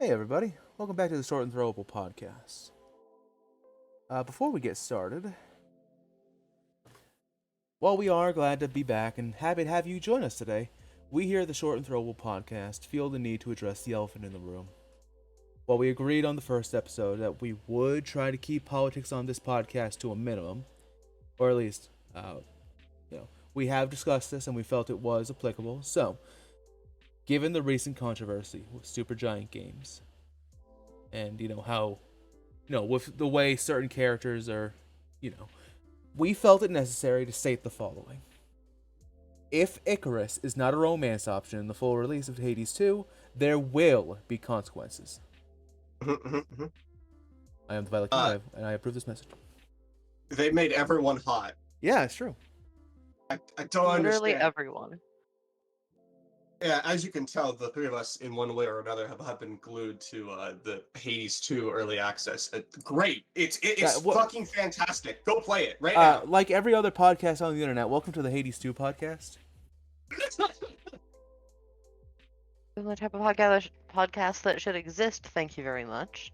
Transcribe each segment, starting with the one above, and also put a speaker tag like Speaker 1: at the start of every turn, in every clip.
Speaker 1: Hey everybody, welcome back to the Short and Throwable podcast. Before we get started, while we are glad to be back and happy to have you join us today, we here at the Short and Throwable podcast feel the need to address the elephant in the room. While we agreed on the first episode that we would try to keep politics on this podcast to a minimum, or at least, we have discussed this and we felt it was applicable. So, given the recent controversy with Supergiant Games, and how with the way certain characters are, we felt it necessary to state the following. If Icarus is not a romance option in the full release of Hades 2, there will be consequences. I am the Violet King, and I approve this message.
Speaker 2: They made everyone hot.
Speaker 1: Yeah, it's true.
Speaker 2: I don't understand.
Speaker 3: Literally everyone.
Speaker 2: Yeah, as you can tell, the three of us, in one way or another, have been glued to the Hades 2 early access. Great. It's fucking fantastic. Go play it right now.
Speaker 1: Like every other podcast on the internet, welcome to the Hades 2 podcast.
Speaker 3: The type of podcast that should exist. Thank you very much.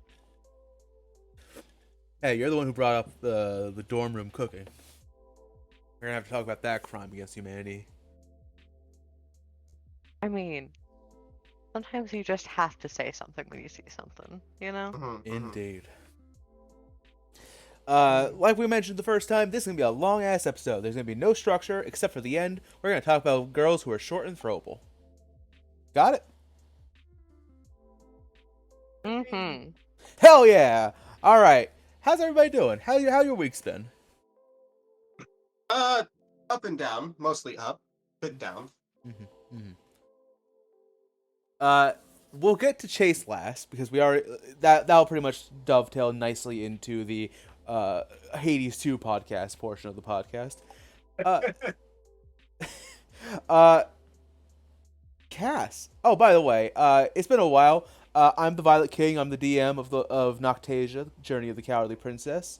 Speaker 1: Hey, you're the one who brought up the dorm room cooking. We're gonna have to talk about that crime against humanity.
Speaker 3: I mean, sometimes you just have to say something when you see something, you know?
Speaker 1: Indeed. Like we mentioned the first time, this is gonna be a long ass episode. There's gonna be no structure except for the end. We're gonna talk about girls who are short and throwable. Got it? Hell yeah! All right. How's everybody doing? How your week's been?
Speaker 2: Up and down, mostly up, but down.
Speaker 1: We'll get to Chase last because we already that'll pretty much dovetail nicely into the Hades 2 podcast portion of the podcast. Cass. Oh, by the way, it's been a while. I'm the Violet King. I'm the DM of Noctasia, Journey of the Cowardly Princess.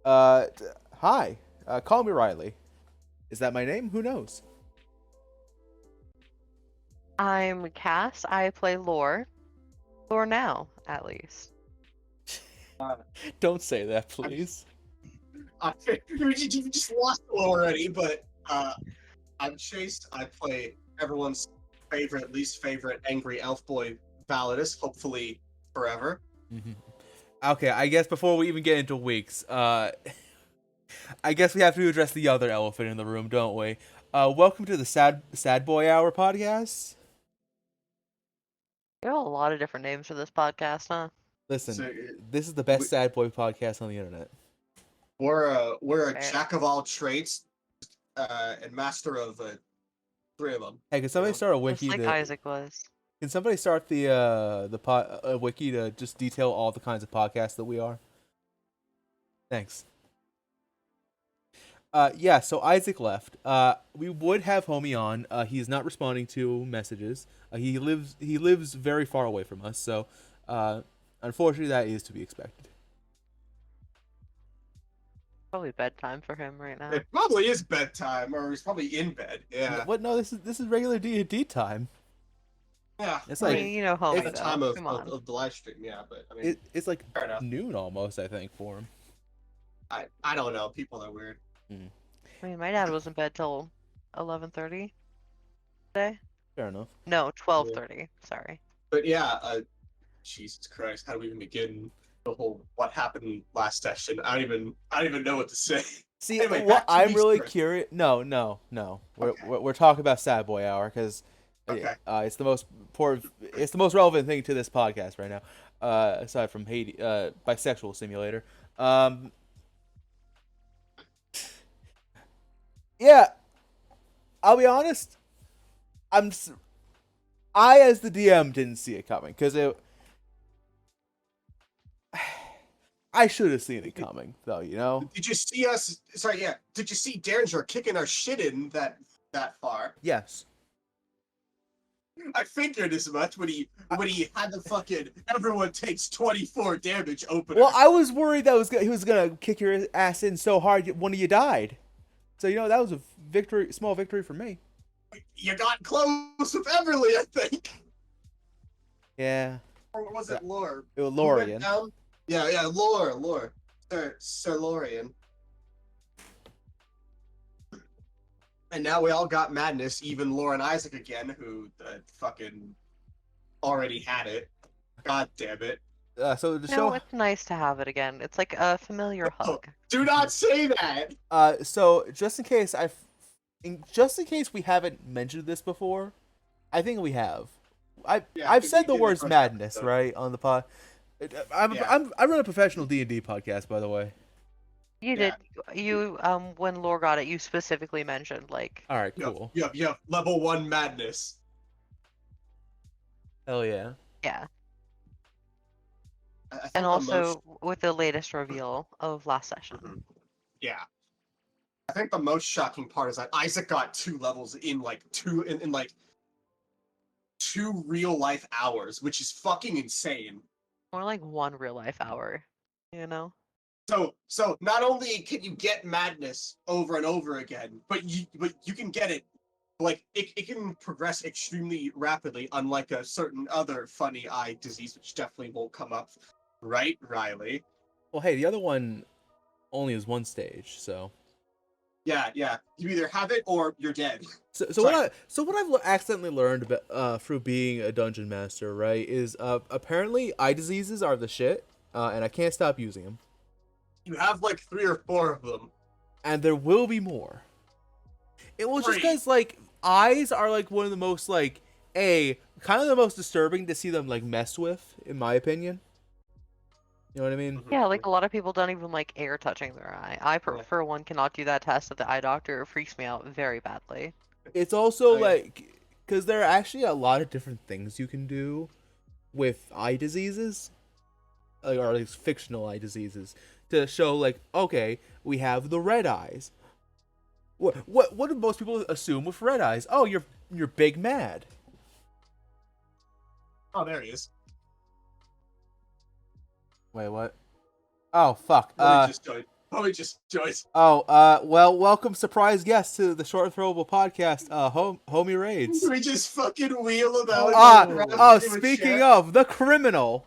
Speaker 1: Hi. Call me Riley. Is that my name? Who knows?
Speaker 3: I'm Cass. I play Lore. Lore now, at least.
Speaker 1: Don't say that, please.
Speaker 2: You just lost already, but I'm Chase. I play everyone's favorite, least favorite angry elf boy, Validus, hopefully forever.
Speaker 1: Okay, I guess before we even get into weeks, I guess we have to address the other elephant in the room, don't we? Welcome to the Sad Boy Hour podcast.
Speaker 3: You have a lot of different names for this podcast, huh?
Speaker 1: Listen, this is the best sad boy podcast on the internet.
Speaker 2: We're a jack of all trades, and master of three of them.
Speaker 1: Hey, can somebody start a wiki?
Speaker 3: Just like Isaac was.
Speaker 1: Can somebody start the wiki to just detail all the kinds of podcasts that we are? Thanks. Yeah, so Isaac left. We would have Homie on. He's not responding to messages. He lives very far away from us, so unfortunately that is to be expected.
Speaker 3: Probably bedtime for him right now.
Speaker 2: It probably is bedtime, or he's probably in bed. Yeah.
Speaker 1: What? No, this is regular D&D time.
Speaker 2: Yeah.
Speaker 1: It's
Speaker 3: I
Speaker 1: like
Speaker 3: mean, you know, Homie,
Speaker 2: at the time
Speaker 3: though.
Speaker 2: of the live stream, yeah, but I mean,
Speaker 1: it's like
Speaker 2: fair enough.
Speaker 1: noon almost, I think, for him.
Speaker 2: I don't know. People are weird.
Speaker 3: I mean, my dad was in bed till 11:30 today.
Speaker 1: Fair enough.
Speaker 3: No, 12:30. Sorry.
Speaker 2: But yeah, Jesus Christ, how do we even begin the whole what happened last session? I don't even know what to say.
Speaker 1: See,
Speaker 2: Anyway,
Speaker 1: what
Speaker 2: back to
Speaker 1: I'm
Speaker 2: me
Speaker 1: really
Speaker 2: first.
Speaker 1: curious. No.
Speaker 2: Okay.
Speaker 1: We're talking about Sad Boy Hour because
Speaker 2: Okay.
Speaker 1: it's the most important. It's the most relevant thing to this podcast right now, aside from Hades, Bisexual Simulator. Yeah, I'll be honest. I as the DM didn't see it coming because I should have seen it coming though. You know.
Speaker 2: Did you see us? Sorry, yeah. Did you see Derringer kicking our shit in that far?
Speaker 1: Yes.
Speaker 2: I figured as much when he had the fucking everyone takes 24 damage opener.
Speaker 1: Well, I was worried that he was gonna kick your ass in so hard one of you died. So that was a victory, small victory for me.
Speaker 2: You got close with Everly, I think.
Speaker 1: Yeah.
Speaker 2: Or was it Lore?
Speaker 1: It was
Speaker 2: Who went
Speaker 1: Lorian.
Speaker 2: down? Yeah, Lore. Sir Lorian. And now we all got madness, even Lauren Isaac again, who fucking already had it. God damn it.
Speaker 1: So the
Speaker 3: No,
Speaker 1: show.
Speaker 3: it's nice to have it again. It's like a familiar
Speaker 2: Oh,
Speaker 3: hug.
Speaker 2: do not say that!
Speaker 1: So just in case we haven't mentioned this before, I think we have.
Speaker 2: Yeah,
Speaker 1: I've
Speaker 2: we
Speaker 1: said the
Speaker 2: did
Speaker 1: words
Speaker 2: first
Speaker 1: madness
Speaker 2: episode.
Speaker 1: right on the pod.
Speaker 2: Yeah.
Speaker 1: I run a professional D&D podcast, by the way.
Speaker 3: You
Speaker 2: Yeah.
Speaker 3: did. You when Lore got it, you specifically mentioned like.
Speaker 1: All right, cool.
Speaker 2: Yep. Level 1 madness.
Speaker 1: Hell yeah.
Speaker 3: Yeah.
Speaker 2: I think
Speaker 3: And
Speaker 2: the
Speaker 3: also with the latest reveal of last session.
Speaker 2: Yeah. I think the most shocking part is that Isaac got 2 levels in like 2 real life hours, which is fucking insane.
Speaker 3: More like 1 real life hour, you know?
Speaker 2: So not only can you get madness over and over again, but you can get it like it can progress extremely rapidly, unlike a certain other funny eye disease, which definitely won't come up, right, Riley?
Speaker 1: Well, hey, the other one only is one stage, so.
Speaker 2: Yeah. You either have it or you're dead.
Speaker 1: So what I've accidentally learned about, through being a dungeon master, right, is apparently eye diseases are the shit, and I can't stop using them.
Speaker 2: You have like 3 or 4 of them.
Speaker 1: And there will be more. It was just
Speaker 2: Great.
Speaker 1: because like eyes are like one of the most like kind of the most disturbing to see them like messed with, in my opinion. You know what I mean?
Speaker 3: Yeah, like a lot of people don't even like air touching their eye. I, for one, cannot do that test at the eye doctor. It freaks me out very badly.
Speaker 1: It's also
Speaker 2: Oh, yeah.
Speaker 1: like because there are actually a lot of different things you can do with eye diseases, or at least fictional eye diseases, to show like, okay, we have the red eyes. What do most people assume with red eyes? Oh, you're big mad.
Speaker 2: Oh, there he is.
Speaker 1: Wait, what? Oh, fuck.
Speaker 2: Probably just joined.
Speaker 1: Well, welcome surprise guest to the Short and Throwable podcast, Homie Raids.
Speaker 2: We just fucking wheel about.
Speaker 1: Speaking of the criminal.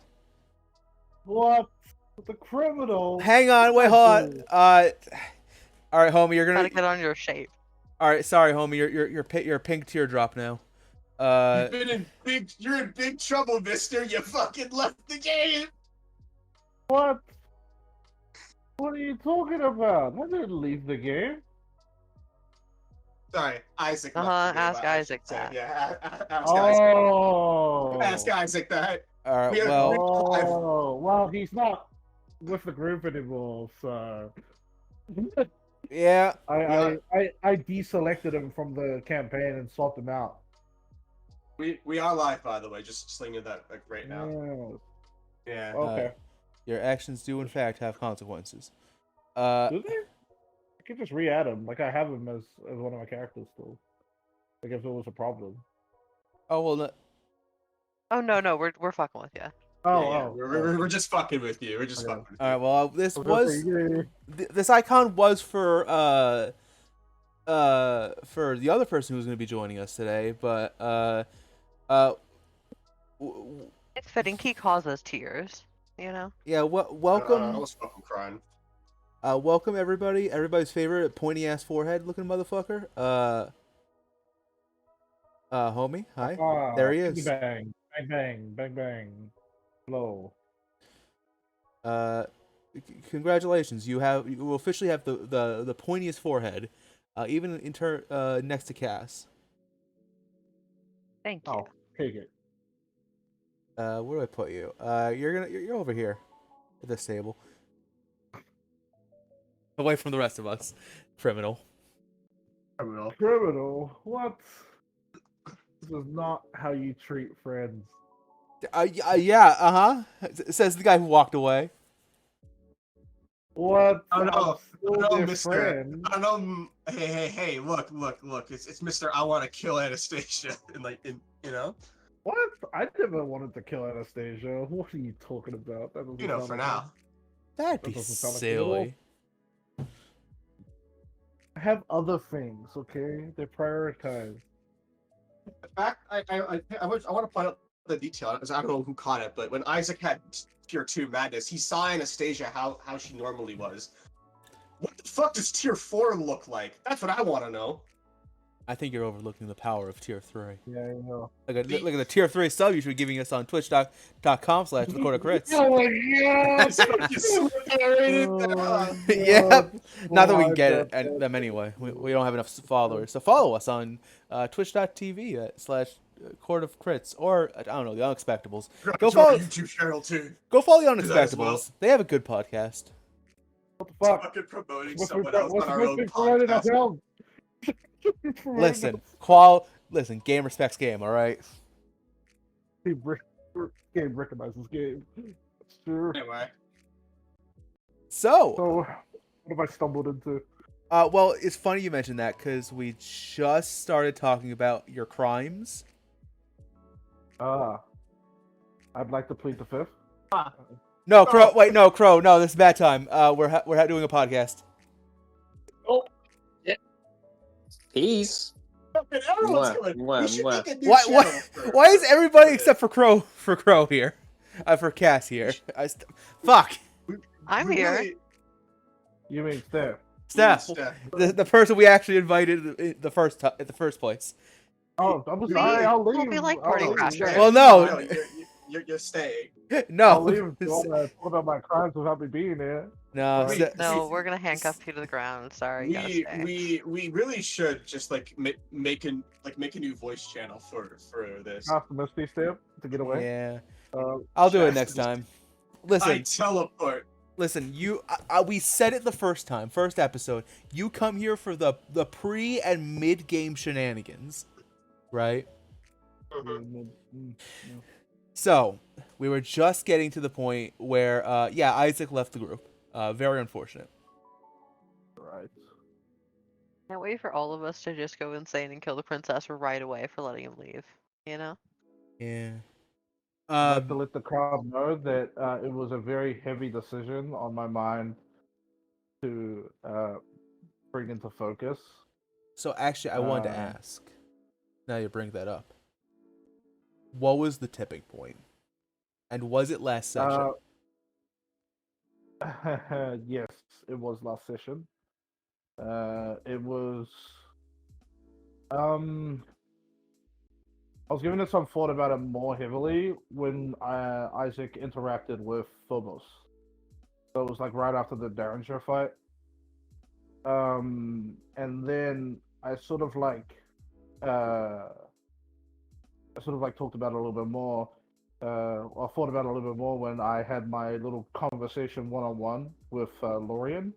Speaker 4: What? The criminal?
Speaker 1: Hang on, wait, hold on. All right, homie, you're
Speaker 3: Gotta
Speaker 1: gonna.
Speaker 3: get on your shape.
Speaker 1: All right, sorry, homie, you're a pink teardrop now.
Speaker 2: You're in big trouble, mister. You fucking left the game.
Speaker 4: What? What are you talking about? I didn't leave the game.
Speaker 2: Sorry, Isaac.
Speaker 3: Ask Isaac that.
Speaker 2: Yeah,
Speaker 4: Oh.
Speaker 2: Ask Isaac that.
Speaker 1: All right, well,
Speaker 4: Oh, well, he's not with the group anymore, so
Speaker 1: yeah.
Speaker 4: I deselected him from the campaign and swapped him out.
Speaker 2: We are live, by the way. Just slinging that like right now.
Speaker 4: Yeah.
Speaker 2: Yeah.
Speaker 4: Okay.
Speaker 1: Your actions do in fact have consequences.
Speaker 4: Do they? I could just re-add him. Like I have him as one of my characters still. Like if it was a problem.
Speaker 1: Oh well, no,
Speaker 3: Oh no, we're fucking with you.
Speaker 4: Oh,
Speaker 2: We're just fucking with you. We're just
Speaker 4: Okay.
Speaker 2: fucking with you.
Speaker 1: all right. Well, this
Speaker 4: Okay,
Speaker 1: was
Speaker 4: yeah.
Speaker 1: this icon was for the other person who's going to be joining us today, but
Speaker 3: It's fitting. He causes tears, you know.
Speaker 1: yeah.
Speaker 2: I
Speaker 1: Welcome,
Speaker 2: was fucking crying.
Speaker 1: welcome everybody. Everybody's favorite pointy ass forehead looking motherfucker. Homie, hi. There he is.
Speaker 4: Bang, bang, bang, bang, bang. Hello.
Speaker 1: Congratulations, you will officially have the pointiest forehead, even next to Cass.
Speaker 3: Thank you.
Speaker 4: Oh, take it.
Speaker 1: Where do I put you? You're over here at this table, away from the rest of us. Criminal.
Speaker 4: Criminal? What? This is not how you treat friends.
Speaker 1: Yeah. Says the guy who walked away.
Speaker 4: What?
Speaker 2: Oh no,
Speaker 4: I'm still
Speaker 2: no,
Speaker 4: their
Speaker 2: Mister.
Speaker 4: friend.
Speaker 2: I know. Hey! Look! It's Mister. I want to kill Anastasia, you know.
Speaker 4: What? I never wanted to kill Anastasia. What are you talking about? That doesn't
Speaker 2: You know,
Speaker 4: sound
Speaker 2: for
Speaker 4: like
Speaker 2: now.
Speaker 1: That'd
Speaker 4: That
Speaker 1: be
Speaker 4: doesn't sound like
Speaker 1: silly.
Speaker 4: I have other things, okay? They're prioritized.
Speaker 2: In fact, I want to point out the detail. I don't know who caught it, but when Isaac had tier 2 madness, he saw Anastasia how she normally was. What the fuck does tier 4 look like? That's what I want to know.
Speaker 1: I think you're overlooking the power of tier 3.
Speaker 4: Yeah, you know.
Speaker 1: Look at the tier 3 sub you should be giving us on twitch.com/recordedcrits.
Speaker 4: Oh my god!
Speaker 2: So you slipped right in there, huh?
Speaker 1: Yep. Not that we can get
Speaker 4: Why
Speaker 1: it, them anyway. We don't have enough followers. So follow us on twitch.tv/Court of Crits, or I don't know, the Unexpectables. Go
Speaker 2: Join our
Speaker 1: follow.
Speaker 2: YouTube channel too.
Speaker 1: Go follow the
Speaker 2: Do that as
Speaker 1: Unexpectables.
Speaker 2: well.
Speaker 1: They have a good podcast.
Speaker 4: What the fuck?
Speaker 2: Fucking promoting
Speaker 4: What's
Speaker 2: someone else on our own
Speaker 4: promoting
Speaker 2: podcast.
Speaker 4: ourselves?
Speaker 1: Listen. Game respects game. All right.
Speaker 4: Game recognizes game. Sure.
Speaker 2: Anyway,
Speaker 1: So,
Speaker 4: So, what have I stumbled into?
Speaker 1: well, it's funny you mentioned that because we just started talking about your crimes.
Speaker 4: I'd like to plead the fifth.
Speaker 1: No, Crow. Wait, no, Crow. No, this is bad time. We're doing a podcast.
Speaker 5: Peace.
Speaker 2: fucking everyone's
Speaker 5: Mwah,
Speaker 2: going.
Speaker 5: mwah,
Speaker 2: We should
Speaker 5: mwah.
Speaker 2: make a new
Speaker 1: Why?
Speaker 2: channel for-
Speaker 1: Why is everybody except for Crow here? For Cass here. Fuck.
Speaker 3: I'm
Speaker 2: we
Speaker 3: here.
Speaker 2: really-
Speaker 4: You mean Steph?
Speaker 1: Steph,
Speaker 2: Steph.
Speaker 1: the person we actually invited at the first place.
Speaker 4: Oh, I'm sorry. I'll leave.
Speaker 3: Well, we like
Speaker 4: I'll
Speaker 3: Party
Speaker 4: leave.
Speaker 3: Crashers.
Speaker 1: Well, no.
Speaker 2: You're staying.
Speaker 4: I'll
Speaker 1: No,
Speaker 4: leave. Talk about my crimes without me being there.
Speaker 1: no.
Speaker 2: Wait,
Speaker 1: Ste-
Speaker 3: No, we're gonna handcuff you to the ground. Sorry, you gotta stay.
Speaker 2: We really should just like make a new voice channel for this.
Speaker 4: After Misty step to get away.
Speaker 1: Yeah,
Speaker 4: Uh,
Speaker 1: I'll do it
Speaker 2: Just-
Speaker 1: next time.
Speaker 2: I
Speaker 1: Listen,
Speaker 2: teleport.
Speaker 1: we said it the first episode. You come here for the pre and mid game shenanigans, right? So we were just getting to the point where, Isaac left the group. Very unfortunate.
Speaker 4: Right.
Speaker 3: Can't wait for all of us to just go insane and kill the princess right away for letting him leave. You know?
Speaker 1: Yeah.
Speaker 4: I'd like to let the crowd know that it was a very heavy decision on my mind to bring into focus.
Speaker 1: So actually, I wanted to ask. Now you bring that up. What was the tipping point? And was it last session?
Speaker 4: Yes, it was last session. It was. I was giving it some thought about it more heavily when Isaac interacted with Phobos. So it was like right after the Derringer fight. And then I sort of like talked about it a little bit more. I thought about it a little bit more when I had my little conversation one-on-one with Lorian.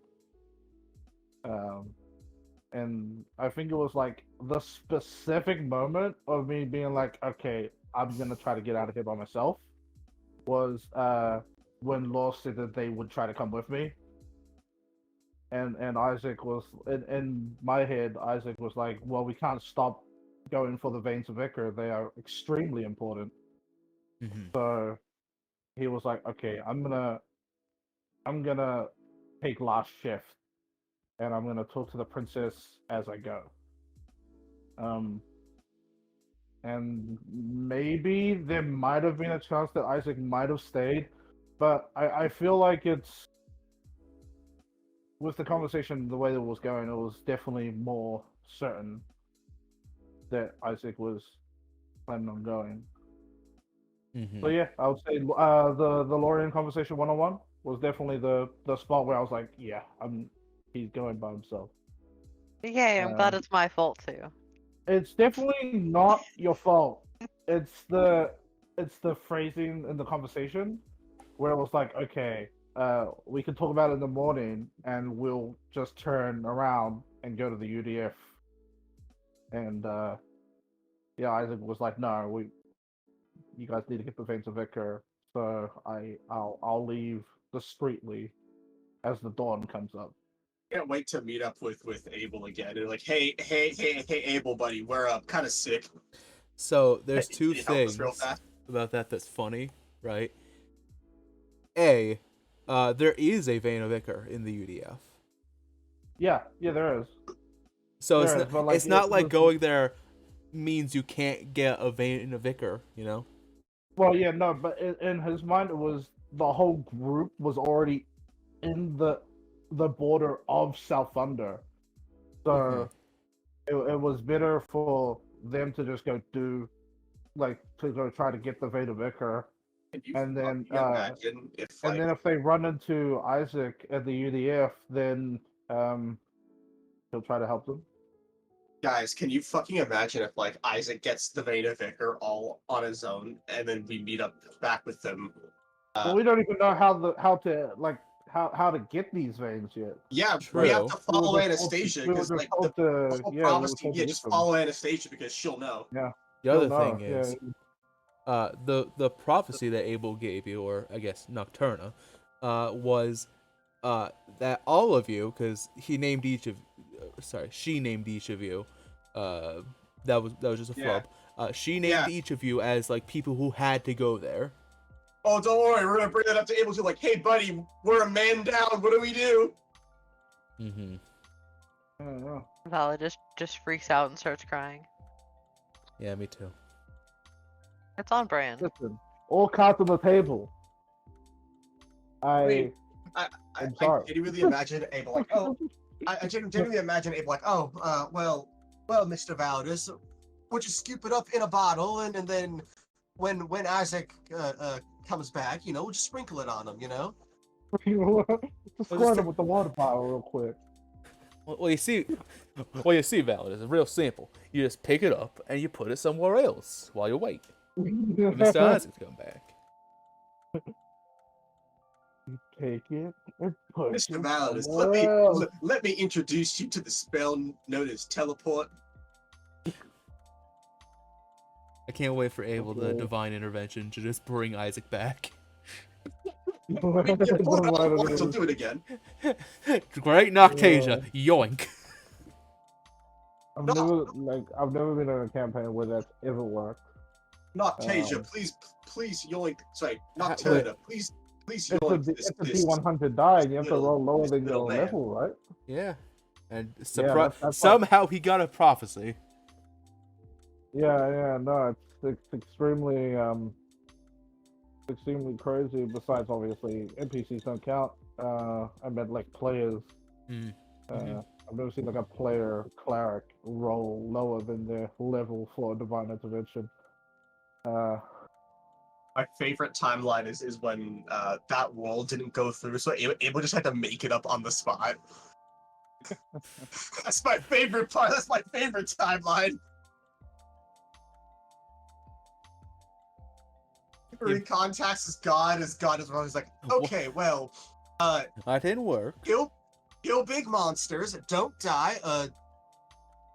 Speaker 4: And I think it was like the specific moment of me being like, okay, I'm gonna try to get out of here by myself, was when Law said that they would try to come with me. And Isaac was, in my head, Isaac was like, well, we can't stop going for the veins of Icar. They are extremely important.
Speaker 1: Mm-hmm.
Speaker 4: So he was like, okay, I'm gonna take last shift, and I'm gonna talk to the princess as I go. And maybe there might have been a chance that Isaac might have stayed, but I feel like it's, with the conversation the way that it was going, it was definitely more certain that Isaac was planning on going.
Speaker 1: Mm-hmm.
Speaker 4: So yeah, I would say the Lorian conversation one-on-one was definitely the spot where I was like, yeah, he's going by himself.
Speaker 3: Yay, I'm glad it's my fault too.
Speaker 4: It's definitely not your fault. It's the phrasing in the conversation where it was like, okay, we can talk about it in the morning and we'll just turn around and go to the UDF. And Isaac was like, no, you guys need to get the veins of Icar, so I'll leave discreetly as the dawn comes up.
Speaker 2: Can't wait to meet up with Abel again. And like, hey, Abel, buddy, we're up. Kind of sick.
Speaker 1: So there's
Speaker 2: Hey,
Speaker 1: two
Speaker 2: can you help us
Speaker 1: things
Speaker 2: real fast?
Speaker 1: about that's funny, right? A, there is a vein of Icar in the UDF.
Speaker 4: Yeah, there is.
Speaker 1: So
Speaker 4: There
Speaker 1: it's
Speaker 4: is,
Speaker 1: not,
Speaker 4: but, like,
Speaker 1: it's not like
Speaker 4: listen-
Speaker 1: going there means you can't get a vein of Icar, you know?
Speaker 4: Well, yeah, no, but in his mind, it was the whole group was already in the border of South Thunder, so it was better for them to just go do like to go try to get the Veda Vicar,
Speaker 2: Can you
Speaker 4: and then
Speaker 2: fucking imagine if
Speaker 4: and
Speaker 2: like
Speaker 4: then if they run into Isaac at the UDF, then he'll try to help them.
Speaker 2: guys, can you fucking imagine if like Isaac gets the Veda Vicar all on his own and then we meet up back with them?
Speaker 4: Well, we don't even know how to get these veins yet.
Speaker 2: Yeah, we have
Speaker 1: True.
Speaker 2: to follow Anastasia
Speaker 4: We were
Speaker 2: because
Speaker 4: just
Speaker 2: like
Speaker 4: told
Speaker 2: the
Speaker 4: to,
Speaker 2: whole
Speaker 4: yeah, we were
Speaker 2: prophecy,
Speaker 4: told to
Speaker 2: yeah,
Speaker 4: get
Speaker 2: just
Speaker 4: them.
Speaker 2: follow Anastasia because she'll know.
Speaker 4: Yeah.
Speaker 1: The
Speaker 4: He'll
Speaker 1: other
Speaker 4: know,
Speaker 1: thing
Speaker 4: yeah.
Speaker 1: is, the prophecy that Abel gave you, or I guess Nocturna, was that all of you, because he named each of, she named each of you. That was just a
Speaker 2: Yeah.
Speaker 1: flub. She named
Speaker 2: Yeah.
Speaker 1: each of you as like people who had to go there.
Speaker 2: Oh, don't worry, we're gonna bring that up to Abel too. Like, hey, buddy, we're a man down. What do we do?
Speaker 1: Mm-hmm.
Speaker 4: I don't know.
Speaker 3: Vala just freaks out and starts crying.
Speaker 1: Yeah, me too.
Speaker 3: It's on brand.
Speaker 4: Listen, all cards on the table.
Speaker 2: Wait,
Speaker 4: I'm
Speaker 2: I
Speaker 4: sorry.
Speaker 2: genuinely imagine Abel like, oh, I genuinely imagine Abel like, oh, well, Mr. Valdez, we'll just scoop it up in a bottle, and then when Isaac comes back, we'll just sprinkle it on him,
Speaker 4: Just
Speaker 1: Well,
Speaker 4: squirt him with the water bottle real quick.
Speaker 1: Well, you see, Val, it's real simple. You just pick it up and you put it somewhere else while you wait for Mr. Isaac to come back.
Speaker 4: You take it and put
Speaker 2: Mr.
Speaker 4: it
Speaker 2: Valdez,
Speaker 4: somewhere else.
Speaker 2: let me introduce you to the spell known as teleport.
Speaker 1: I can't wait for Abel, the
Speaker 4: Okay.
Speaker 1: divine intervention, to just bring Isaac back.
Speaker 2: You pull it off once, I'll do it again.
Speaker 1: Great Noctasia, yoink.
Speaker 4: I've
Speaker 2: No.
Speaker 4: never been on a campaign where that's ever worked.
Speaker 2: Noctasia, please yoink. Sorry, Nocturna, please yoink
Speaker 4: It's a
Speaker 2: this
Speaker 4: D100 die, and you have to
Speaker 2: little-
Speaker 4: roll lower
Speaker 2: this
Speaker 4: than
Speaker 2: little
Speaker 4: your
Speaker 2: man.
Speaker 4: level, right?
Speaker 1: Yeah. And
Speaker 4: that's
Speaker 1: somehow he got a prophecy.
Speaker 4: Yeah, no, it's extremely crazy. Besides, obviously, NPCs don't count. I meant like players. I've never seen like a player cleric roll lower than their level for divine intervention.
Speaker 2: My favorite timeline is when that roll didn't go through, so Abel just had to make it up on the spot. That's my favorite part. That's my favorite timeline. He contacts his god is wrong. He's like, okay, well,
Speaker 1: That didn't work.
Speaker 2: kill big monsters, don't die.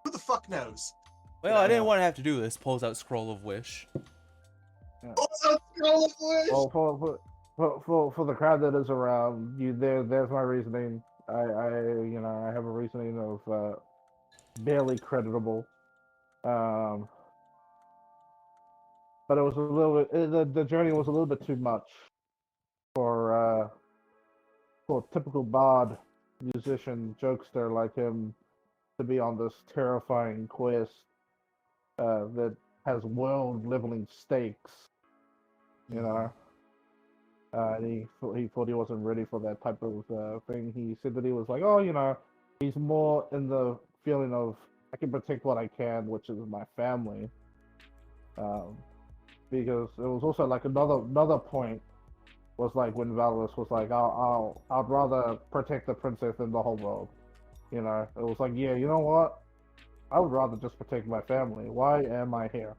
Speaker 2: Who the fuck knows?
Speaker 1: Well, I didn't want to have to do this. Pulls out Scroll of Wish.
Speaker 2: Also, Scroll of Wish!
Speaker 4: Well, for the crowd that is around you, there's my reasoning. I have a reasoning of barely creditable. But it was a little bit. The journey was a little bit too much for a typical bard, musician, jokester like him to be on this terrifying quest that has world-leveling stakes. You know. And he thought he wasn't ready for that type of thing. He said that he was like, oh, he's more in the feeling of I can protect what I can, which is my family. Because it was also like another point was like when Valorous was like, I'd rather protect the princess than the whole world. It was like, yeah, you know what? I would rather just protect my family. Why am I here?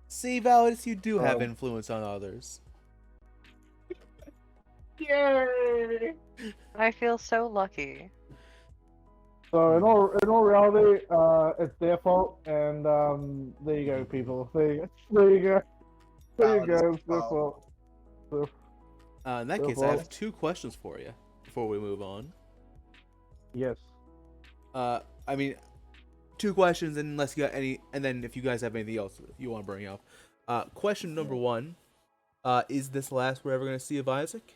Speaker 1: See, Validus, you do have influence on others.
Speaker 4: Yay!
Speaker 3: I feel so lucky.
Speaker 4: So in all reality, it's their fault, and there you go, people. There you go. There you go. It's their fault.
Speaker 1: In that case, I have 2 questions for you before we move on.
Speaker 4: Yes.
Speaker 1: I mean, 2 questions, unless you got any, and then if you guys have anything else you want to bring up. Question number 1: is this the last we're ever going to see of Isaac?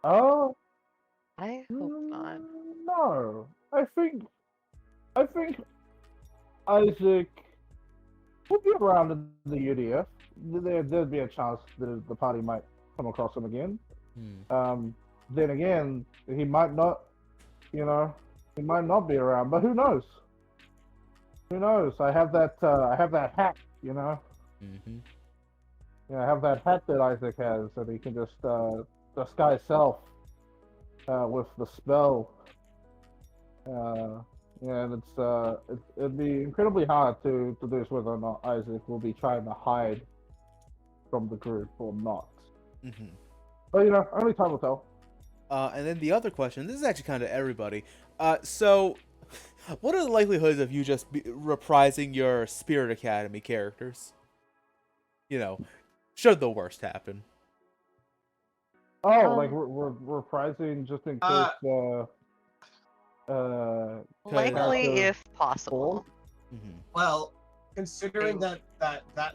Speaker 4: Oh.
Speaker 3: I hope not.
Speaker 4: No, I think Isaac We'll be around in the UDF. There'd be a chance that the party might come across him again. Then again, he might not. He might not be around. But who knows? Who knows? I have that. I have that hack.
Speaker 1: Mm-hmm.
Speaker 4: I have that hat that Isaac has, and he can just disguise self with the spell. And it'd be incredibly hard to deduce whether or not Isaac will be trying to hide from the group or not.
Speaker 1: Mm-hmm.
Speaker 4: But only time will tell.
Speaker 1: And then the other question, this is actually kind of everybody. So, what are the likelihoods of you just reprising your Spirit Academy characters? Should the worst happen.
Speaker 4: Oh, like we're reprising just in case.
Speaker 3: Likely,
Speaker 4: character
Speaker 3: if possible.
Speaker 1: Mm-hmm.
Speaker 2: Well, considering that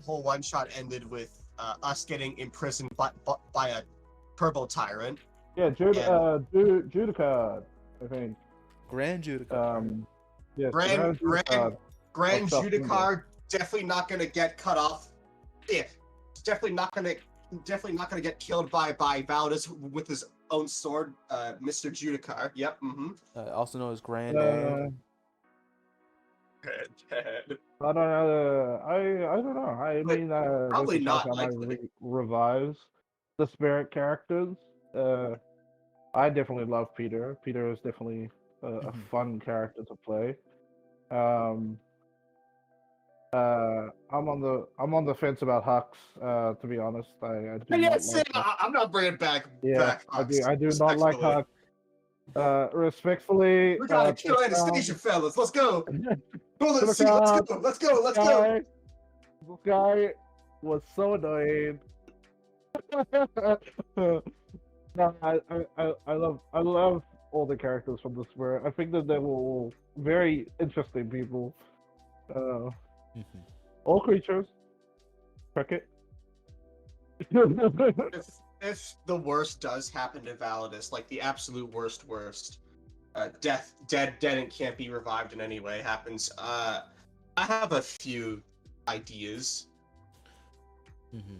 Speaker 2: whole one shot ended with us getting imprisoned by a turbo tyrant.
Speaker 4: Yeah, Judica, I think.
Speaker 1: Grand Judicar.
Speaker 4: Yes,
Speaker 2: Grand
Speaker 4: What's up,
Speaker 2: Judicar definitely not gonna get cut off. Yeah, definitely not gonna get killed by Valdez with his own sword, Mr. Judicar. Yep. Mm-hmm.
Speaker 1: Also known as Grand
Speaker 4: I don't know. I don't know. I mean,
Speaker 2: probably
Speaker 4: there's a
Speaker 2: not
Speaker 4: chance I might
Speaker 2: likely.
Speaker 4: revives the spirit characters. I definitely love Peter. Peter is definitely a fun character to play. I'm on the fence about Hux. To be honest, I do not like Hux.
Speaker 2: I'm not bringing back.
Speaker 4: Yeah,
Speaker 2: Hux,
Speaker 4: I do not like Hux. Respectfully,
Speaker 2: we gotta kill Anastasia, fellas. Let's go. Let's go.
Speaker 4: This guy was so annoying. No, I love all the characters from the Spirit. I think that they were all very interesting people. All creatures. Cricket.
Speaker 2: If the worst does happen to Validus, like the absolute worst, dead and can't be revived in any way happens, I have a few ideas.
Speaker 1: Mm-hmm.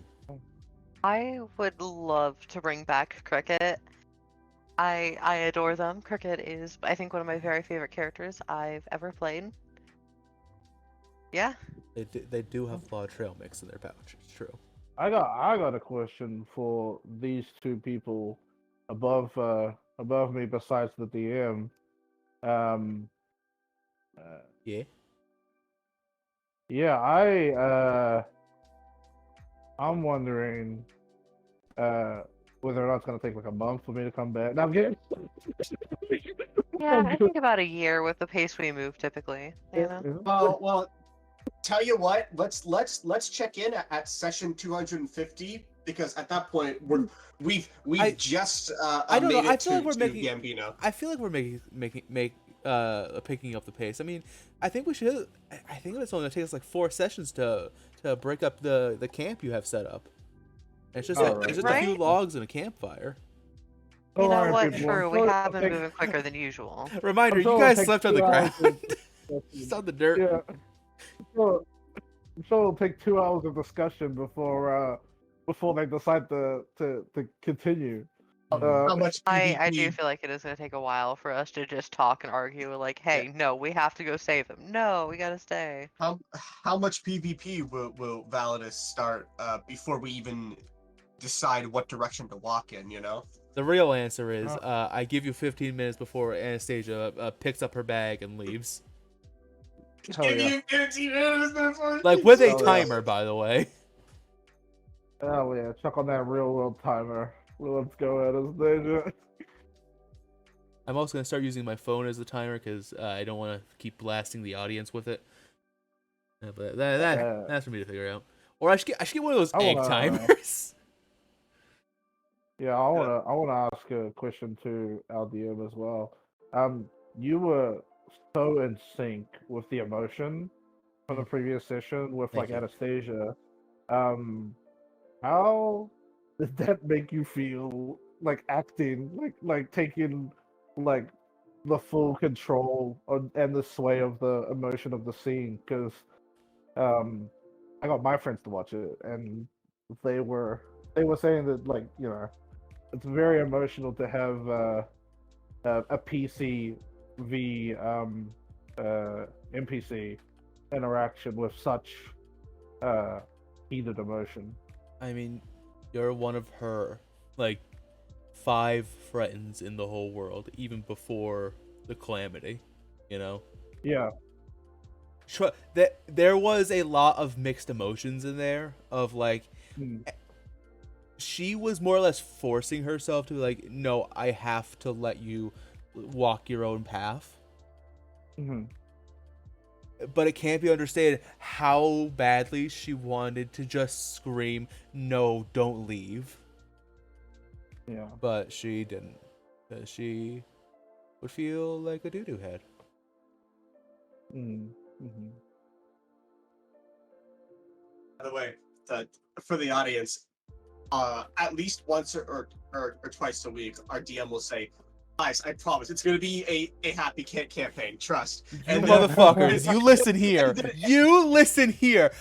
Speaker 3: I would love to bring back Cricket. I adore them. Cricket is, I think, one of my very favorite characters I've ever played. Yeah.
Speaker 1: They do have a lot of trail mix in their pouch. It's true.
Speaker 4: I got a question for these two people above me besides the DM.
Speaker 1: Yeah.
Speaker 4: Yeah, I'm wondering whether or not it's gonna take like a month for me to come back. No, I'm kidding.
Speaker 3: Yeah, I think about a year with the pace we move typically.
Speaker 2: Well, tell you what, let's check in at session 250 because at that point we've just
Speaker 1: I don't
Speaker 2: made
Speaker 1: know. I
Speaker 2: it
Speaker 1: feel like we're
Speaker 2: to
Speaker 1: making
Speaker 2: Gambino.
Speaker 1: I feel like we're picking up the pace. I mean, I think we should. I think it's only gonna take us like 4 sessions to break up the camp you have set up. And it's just a few logs and a campfire.
Speaker 3: You know what? True, we have been moving quicker than usual.
Speaker 1: Reminder: you guys slept on the ground. Just on the dirt.
Speaker 4: Yeah. So it'll take 2 hours of discussion before they decide to continue.
Speaker 2: How much
Speaker 3: I
Speaker 2: PvP?
Speaker 3: do feel like it is going to take a while for us to just talk and argue. Like, hey, no, we have to go save them. No, we gotta stay.
Speaker 2: How much PvP will Validus start before we even decide what direction to walk in?
Speaker 1: The real answer is I give you 15 minutes before Anastasia picks up her bag and leaves.
Speaker 4: Yeah.
Speaker 1: Like with a timer, by the way.
Speaker 4: Oh yeah, chuck on that real world timer. Let's go Anastasia.
Speaker 1: I'm also gonna start using my phone as the timer because I don't want to keep blasting the audience with it. But that's for me to figure out. Or I should get one of those egg timers.
Speaker 4: Yeah, I wanna ask a question to our DM as well. You were so in sync with the emotion from the previous session with
Speaker 1: Thank you.
Speaker 4: Anastasia. How did that make you feel? Like acting, like taking like the full control and the sway of the emotion of the scene? Because I got my friends to watch it, and they were they were saying that like it's very emotional to have a PC v NPC interaction with such uh, heated emotion.
Speaker 1: I mean, you're one of her like 5 friends in the whole world, even before the calamity. You know,
Speaker 4: Yeah.
Speaker 1: there was a lot of mixed emotions in there. Of like,
Speaker 4: Mm.
Speaker 1: she was more or less forcing herself to be like, no, I have to let you walk your own path.
Speaker 4: Hmm.
Speaker 1: But it can't be understated how badly she wanted to just scream, no, don't leave.
Speaker 4: Yeah.
Speaker 1: But she didn't. Because she would feel like a doo-doo head.
Speaker 4: Mm. Hmm.
Speaker 2: By the way, for the audience, at least once or twice a week, our DM will say, "Guys, I promise it's going to be a happy campaign. Trust."
Speaker 1: You
Speaker 2: And then,
Speaker 1: motherfuckers, you listen here.
Speaker 2: and then-
Speaker 1: You listen here.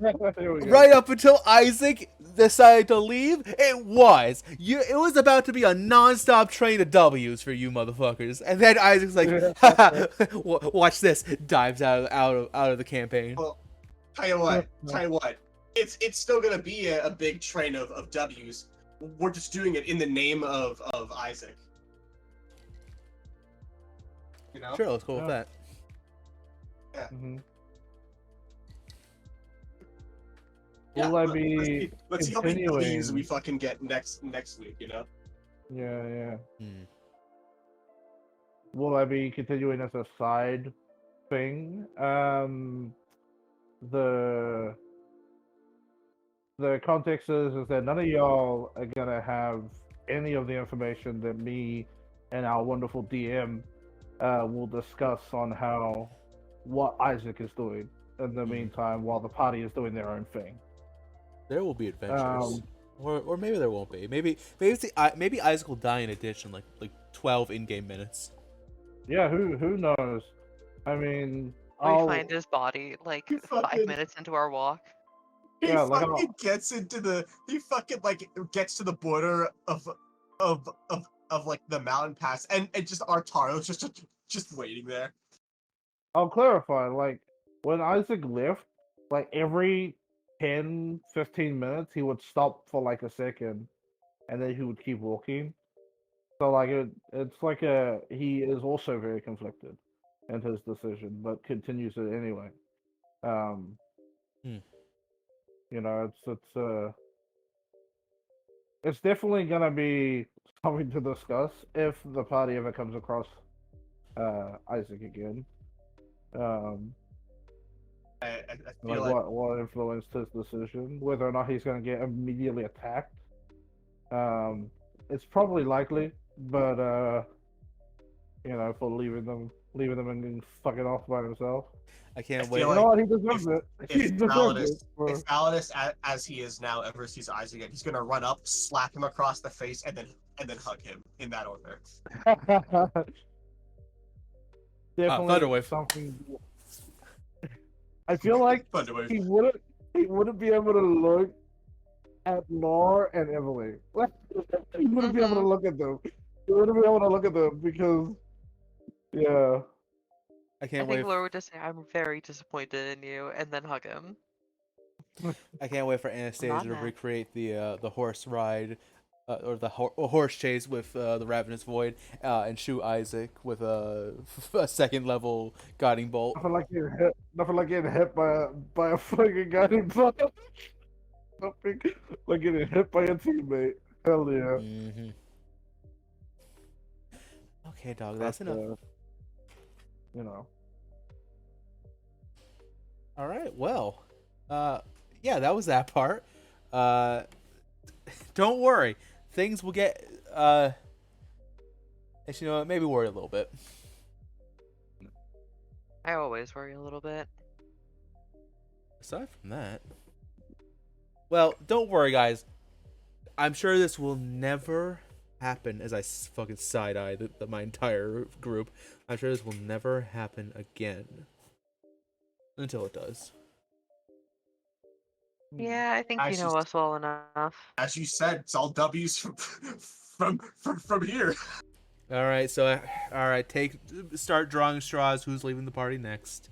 Speaker 4: There we go.
Speaker 1: Right up until Isaac decided to leave, it was about to be a non-stop train of W's for you motherfuckers. And then Isaac's like, haha, watch this, dives out of the campaign.
Speaker 2: well, tell you what, it's still going to be a big train of W's. We're just doing it in the name of Isaac. You know?
Speaker 1: Sure, let's go with
Speaker 4: Yeah.
Speaker 1: that.
Speaker 4: Hmm.
Speaker 2: Yeah,
Speaker 4: Will I
Speaker 2: let's
Speaker 4: be
Speaker 2: let's see how many W's
Speaker 4: continuing?
Speaker 2: we fucking get next week. You know?
Speaker 4: Yeah, yeah.
Speaker 1: Hmm.
Speaker 4: Will I be continuing as a side thing? The the context is that none of y'all are gonna have any of the information that me and our wonderful DM will discuss on what Isaac is doing in the meantime while the party is doing their own thing.
Speaker 1: There will be adventures.
Speaker 4: Um,
Speaker 1: Or maybe there won't be. Maybe maybe Isaac will die in a ditch in like 12 in-game minutes.
Speaker 4: yeah, who knows? I mean,
Speaker 3: We
Speaker 4: I'll
Speaker 3: find his body like
Speaker 2: You
Speaker 3: 5
Speaker 2: fucking-
Speaker 3: minutes into our walk.
Speaker 2: He
Speaker 4: Yeah, like,
Speaker 2: fucking gets into the. He fucking like gets to the border of like the mountain pass, and just Artaro's just waiting there.
Speaker 4: I'll clarify. Like when Isaac left, like every 10, 15 minutes, he would stop for like a second, and then he would keep walking. So like it's like he is also very conflicted in his decision, but continues it anyway. Um,
Speaker 1: Hmm.
Speaker 4: it's definitely gonna be something to discuss if the party ever comes across Isaac again. Um,
Speaker 2: I
Speaker 4: like
Speaker 2: feel like
Speaker 4: what influenced his decision, whether or not he's gonna get immediately attacked. It's probably likely, but for leaving them and fucking off by himself.
Speaker 1: I can't
Speaker 2: I
Speaker 1: wait.
Speaker 2: feel
Speaker 4: You know what? He deserves it. He
Speaker 2: if
Speaker 4: deserves
Speaker 2: Validus,
Speaker 4: it. for-
Speaker 2: if Validus as he is now ever sees Isaac again, he's gonna run up, slap him across the face, and then hug him in that order.
Speaker 4: Definitely
Speaker 1: Thunderwave.
Speaker 4: something. I feel like
Speaker 2: Thunderwave.
Speaker 4: he wouldn't be able to look at Laura and Emily. He wouldn't be able to look at them. He wouldn't be able to look at them because, yeah.
Speaker 1: I
Speaker 3: I
Speaker 1: can't
Speaker 3: think
Speaker 1: wait.
Speaker 3: Laura would just say, "I'm very disappointed in you," and then hug him.
Speaker 1: I can't wait for Anastasia to
Speaker 3: mad.
Speaker 1: recreate the horse ride, or the horse chase with the Ravenous Void, and shoot Isaac with a second level guiding bolt.
Speaker 4: Nothing like getting hit by a fucking guiding bolt. Nothing like getting hit by a teammate. Hell yeah.
Speaker 1: Mm-hmm. Okay, dog. That's enough.
Speaker 4: You know.
Speaker 1: All right. Well, yeah, that was that part. Don't worry, things will get. Actually, you know what? Maybe worry a little bit.
Speaker 3: I always worry a little bit.
Speaker 1: Aside from that, well, don't worry, guys. I'm sure this will never happen. As I fucking side eye my entire group, I'm sure this will never happen again. Until it does.
Speaker 3: Yeah, I think you
Speaker 2: Actually,
Speaker 3: know us well enough.
Speaker 2: as you said, it's all W's from here.
Speaker 1: All right, so all right, start drawing straws. Who's leaving the party next?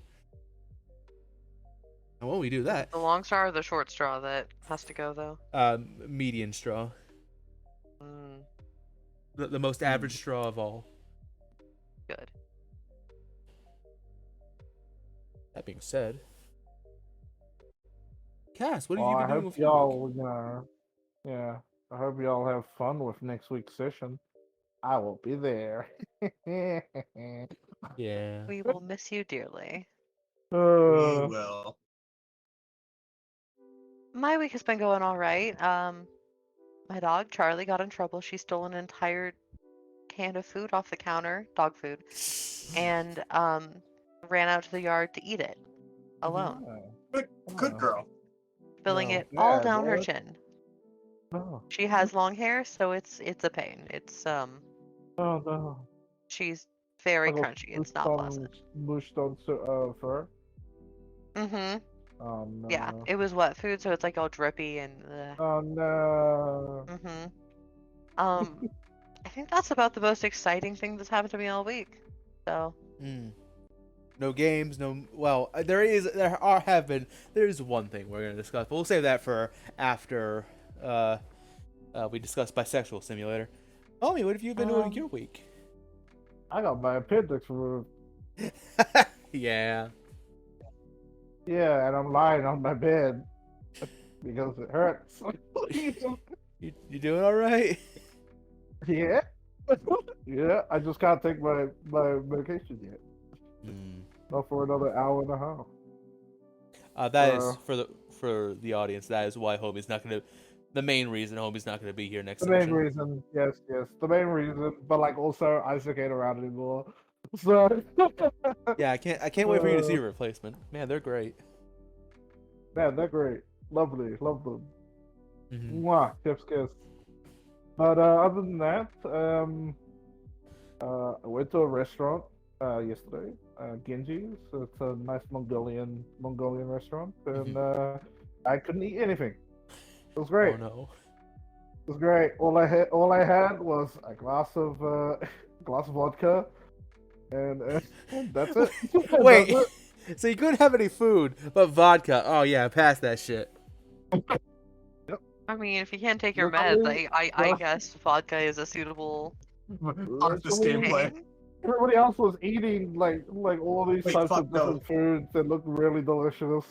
Speaker 1: And when we do
Speaker 3: Is
Speaker 1: that,
Speaker 3: it the long straw or the short straw that has to go, though?
Speaker 1: median straw,
Speaker 3: Mm,
Speaker 1: the most average straw of all.
Speaker 3: good.
Speaker 1: That being said, Cass, what have
Speaker 4: Well,
Speaker 1: you
Speaker 4: I
Speaker 1: been doing
Speaker 4: hope
Speaker 1: with your week?
Speaker 4: y'all, yeah, I hope y'all have fun with next week's session. I will be there.
Speaker 1: Yeah.
Speaker 3: We will miss you dearly.
Speaker 2: We
Speaker 4: Uh,
Speaker 2: will.
Speaker 3: My week has been going all right. My dog Charlie got in trouble. She stole an entire can of food off the counter, dog food, and ran out to the yard to eat it alone,
Speaker 2: Good girl.
Speaker 3: filling
Speaker 4: no,
Speaker 3: it all
Speaker 4: bad,
Speaker 3: down her
Speaker 4: boy.
Speaker 3: chin.
Speaker 4: No,
Speaker 3: She has long hair, so it's a pain.
Speaker 4: no, no.
Speaker 3: She's very
Speaker 4: I got
Speaker 3: crunchy. It's not pleasant.
Speaker 4: mushed on fur.
Speaker 3: Mm-hmm.
Speaker 4: Oh
Speaker 3: Yeah,
Speaker 4: no.
Speaker 3: it was wet food, so it's like all drippy and.
Speaker 4: Oh no.
Speaker 3: Mm-hmm. I think that's about the most exciting thing that's happened to me all week. So.
Speaker 1: No games, no. Well, there's one thing we're gonna discuss, but we'll save that for after we discuss bisexual simulator. Homie, what have you been doing your week?
Speaker 4: I got my appendix removed.
Speaker 1: Yeah.
Speaker 4: Yeah, and I'm lying on my bed because it hurts.
Speaker 1: You doing all right?
Speaker 4: Yeah. Yeah, I just can't take my medication yet. Not for another hour and a half.
Speaker 1: That is for the audience. That is why homie's not gonna. The main reason homie's not gonna be here next
Speaker 4: The main
Speaker 1: session.
Speaker 4: reason, yes, the main reason. But like also Isaac ain't around anymore. So
Speaker 1: Yeah, I can't wait for you to see your replacement. Man, they're great.
Speaker 4: man, they're great. Lovely, love them.
Speaker 1: Mhm.
Speaker 4: Mwah, kiss. But other than that, I went to a restaurant yesterday, Genji's. It's a nice Mongolian restaurant, and I couldn't eat anything. It was great.
Speaker 1: Oh no.
Speaker 4: It was great. All I had was a glass of vodka, and that's it.
Speaker 1: Wait.
Speaker 4: That's
Speaker 1: So you couldn't have any food, but vodka. Oh yeah, pass that shit.
Speaker 3: I mean, if you can't take your
Speaker 4: Luckily-
Speaker 3: meds, I guess vodka is a suitable
Speaker 2: Part of this gameplay.
Speaker 3: thing.
Speaker 4: Everybody else was eating like all these
Speaker 2: Wait,
Speaker 4: types
Speaker 2: fuck
Speaker 4: of different foods that looked really delicious,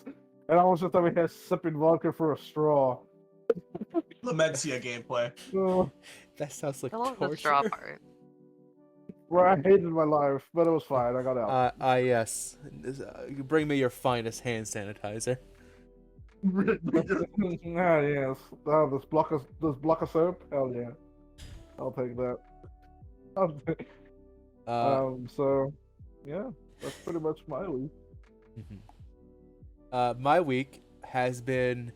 Speaker 4: and I was just over here sipping vodka through a straw.
Speaker 2: Lamentia gameplay.
Speaker 4: So,
Speaker 1: That sounds like
Speaker 3: I love
Speaker 1: torture.
Speaker 3: the straw part.
Speaker 4: well, I hated my life, but it was fine. I got out.
Speaker 1: Yes. Bring me your finest hand sanitizer.
Speaker 4: Ah, yes. This block of soap. Hell yeah. I'll take that. So, yeah, that's pretty much my week.
Speaker 1: My week has been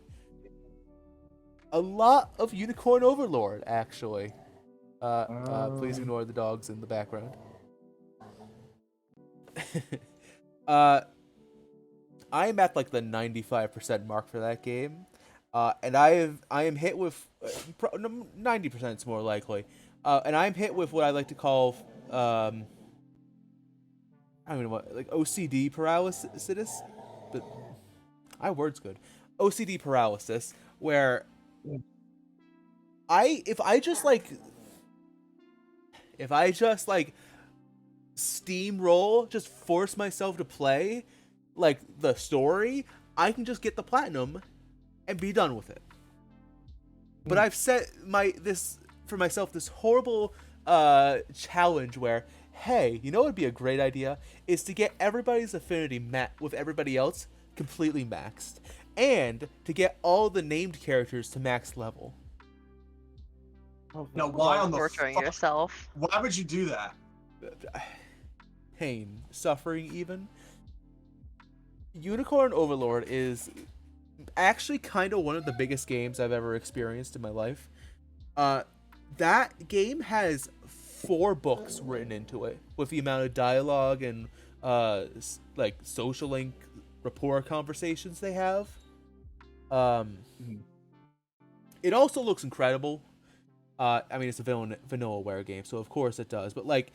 Speaker 1: a lot of Unicorn Overlord, actually. Please ignore the dogs in the background. I am at like the 95% mark for that game, and I am hit with 90% is more likely, and I'm hit with what I like to call I don't know what, like OCD paralysis, but word's good. OCD paralysis, where if I just steamroll, just force myself to play like the story, I can just get the platinum and be done with it. But I've set for myself this horrible challenge where, hey, you know what would be a great idea is to get everybody's affinity with everybody else completely maxed, and to get all the named characters to max level.
Speaker 2: No, why on the
Speaker 3: torturing
Speaker 2: fuck?
Speaker 3: yourself?
Speaker 2: Why would you do that?
Speaker 1: Pain, suffering, even. Unicorn Overlord is actually kind of one of the biggest games I've ever experienced in my life. That game has 4 books written into it, with the amount of dialogue and like social link rapport conversations they have.
Speaker 4: Mhm.
Speaker 1: It also looks incredible. I mean, it's a vanillaware game, so of course it does. But like,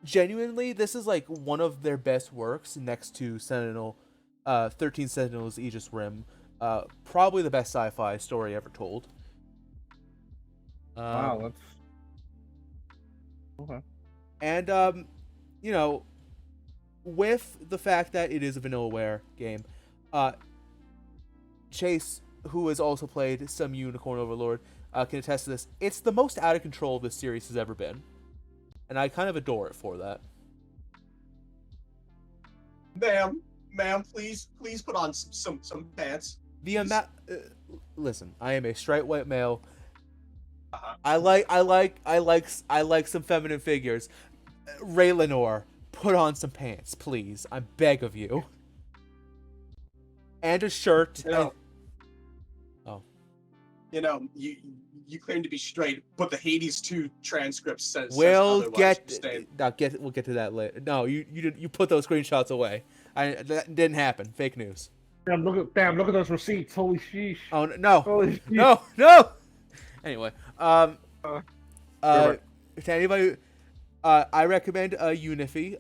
Speaker 1: genuinely, this is like one of their best works next to 13 Sentinels, Aegis Rim. Probably the best sci-fi story ever told.
Speaker 4: Wow, that's okay.
Speaker 1: And you know, with the fact that it is a vanillaware game, Chase, who has also played some Unicorn Overlord, can attest to this. It's the most out of control this series has ever been, and I kind of adore it for that.
Speaker 2: Ma'am, please put on some pants.
Speaker 1: The amount. Listen, I am a straight white male.
Speaker 2: Uh-huh.
Speaker 1: I like some feminine figures. Ray Lenore, put on some pants, please. I beg of you. And a shirt.
Speaker 2: You know,
Speaker 1: Oh.
Speaker 2: You know, you claim to be straight, but the Hades 2 transcript says
Speaker 1: We'll
Speaker 2: otherwise.
Speaker 1: we'll get to that later. No, you put those screenshots away. That didn't happen. Fake news.
Speaker 4: Damn, look at those receipts. Holy sheesh.
Speaker 1: Oh no.
Speaker 4: Holy sheesh.
Speaker 1: No. Anyway,
Speaker 4: You're right.
Speaker 1: to anybody, I recommend Unifi.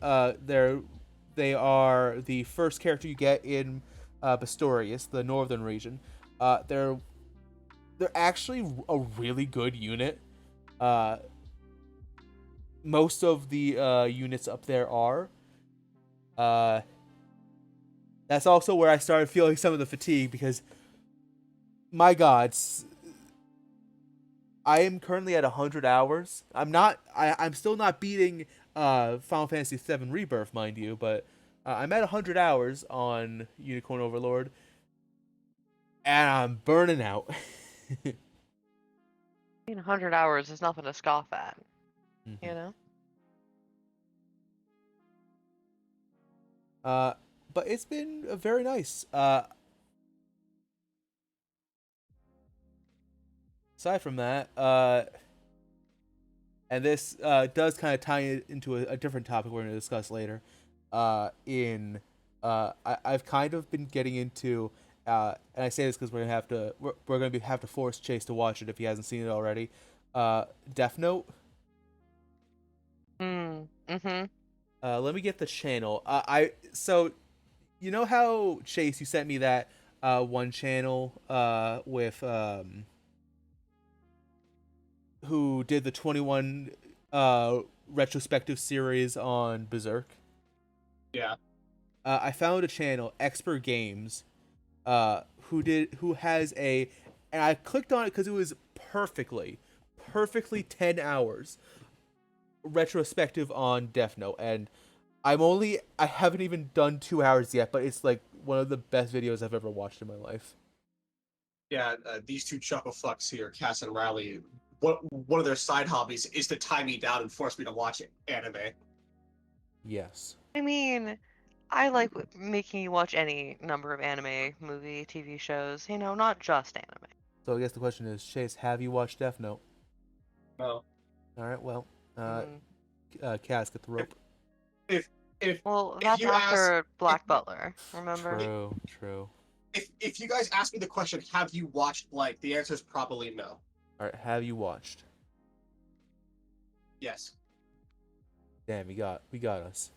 Speaker 1: They are the first character you get in Bastorius, the northern region. They're actually a really good unit. Most of the units up there are. That's also where I started feeling some of the fatigue because, my God, I am currently at 100 hours. I'm still not beating Final Fantasy VII Rebirth, mind you, but I'm at 100 hours on Unicorn Overlord, and I'm burning out.
Speaker 3: I mean, 100 hours is nothing to scoff at,
Speaker 1: Mhm.
Speaker 3: you know?
Speaker 1: But it's been very nice. Aside from that, and this does kind of tie it into a different topic we're going to discuss later. I've kind of been getting into, and I say this because we're gonna have to force Chase to watch it if he hasn't seen it already. Death Note.
Speaker 3: Mm-hmm.
Speaker 1: Let me get the channel. So, you know how Chase, you sent me that one channel with who did the 21 retrospective series on Berserk.
Speaker 2: Yeah.
Speaker 1: I found a channel, Expert Games, who has and I clicked on it because it was perfectly 10 hours retrospective on Death Note, and I haven't even done 2 hours yet, but it's like one of the best videos I've ever watched in my life.
Speaker 2: Yeah, these two chuckle fucks here, Cass and Riley, one of their side hobbies is to tie me down and force me to watch anime.
Speaker 1: Yes.
Speaker 3: I mean, I like making you watch any number of anime, movie, TV shows, you know, not just anime.
Speaker 1: So I guess the question is, Chase, have you watched Death Note?
Speaker 2: No.
Speaker 1: All right, well,
Speaker 3: Mm.
Speaker 1: Cass, get the rope.
Speaker 2: If
Speaker 3: Well, that's
Speaker 2: you
Speaker 3: after
Speaker 2: ask-
Speaker 3: Black Butler, remember?
Speaker 1: True.
Speaker 2: if you guys ask me the question, have you watched blank? The answer is probably no.
Speaker 1: All right, have you watched?
Speaker 2: Yes.
Speaker 1: Damn, we got us.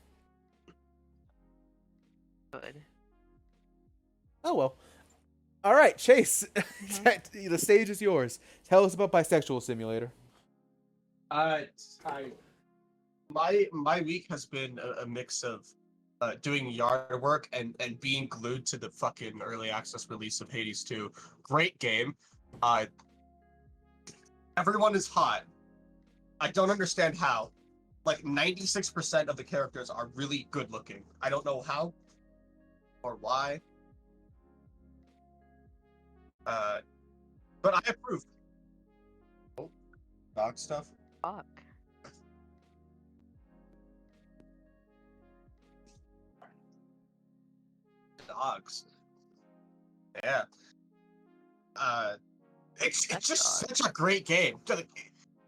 Speaker 3: Good.
Speaker 1: Oh well. All right, Chase.
Speaker 3: Mhm.
Speaker 1: The stage is yours. Tell us about Bisexual Simulator.
Speaker 2: My week has been a mix of doing yard work and being glued to the fucking early access release of Hades 2. Great game. Everyone is hot. I don't understand how. Like 96% of the characters are really good looking. I don't know how or why. But I approve. Oh, dog stuff.
Speaker 3: Fuck.
Speaker 2: Dogs. Yeah. It's
Speaker 3: That's
Speaker 2: just
Speaker 3: dog.
Speaker 2: such a great game.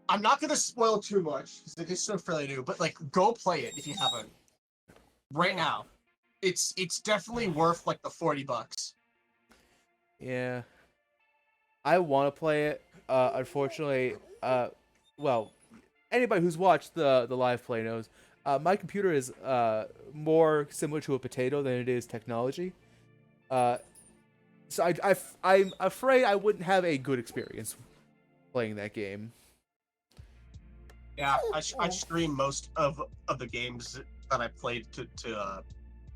Speaker 2: I'm not gonna spoil too much because it is so fairly new, but like go play it if you haven't. Right now. It's definitely worth like the $40.
Speaker 1: Yeah. I want to play it. Unfortunately, well, anybody who's watched the live play knows my computer is more similar to a potato than it is technology. Uh, so I'm afraid I wouldn't have a good experience playing that game.
Speaker 2: Yeah, I stream most of the games that I played to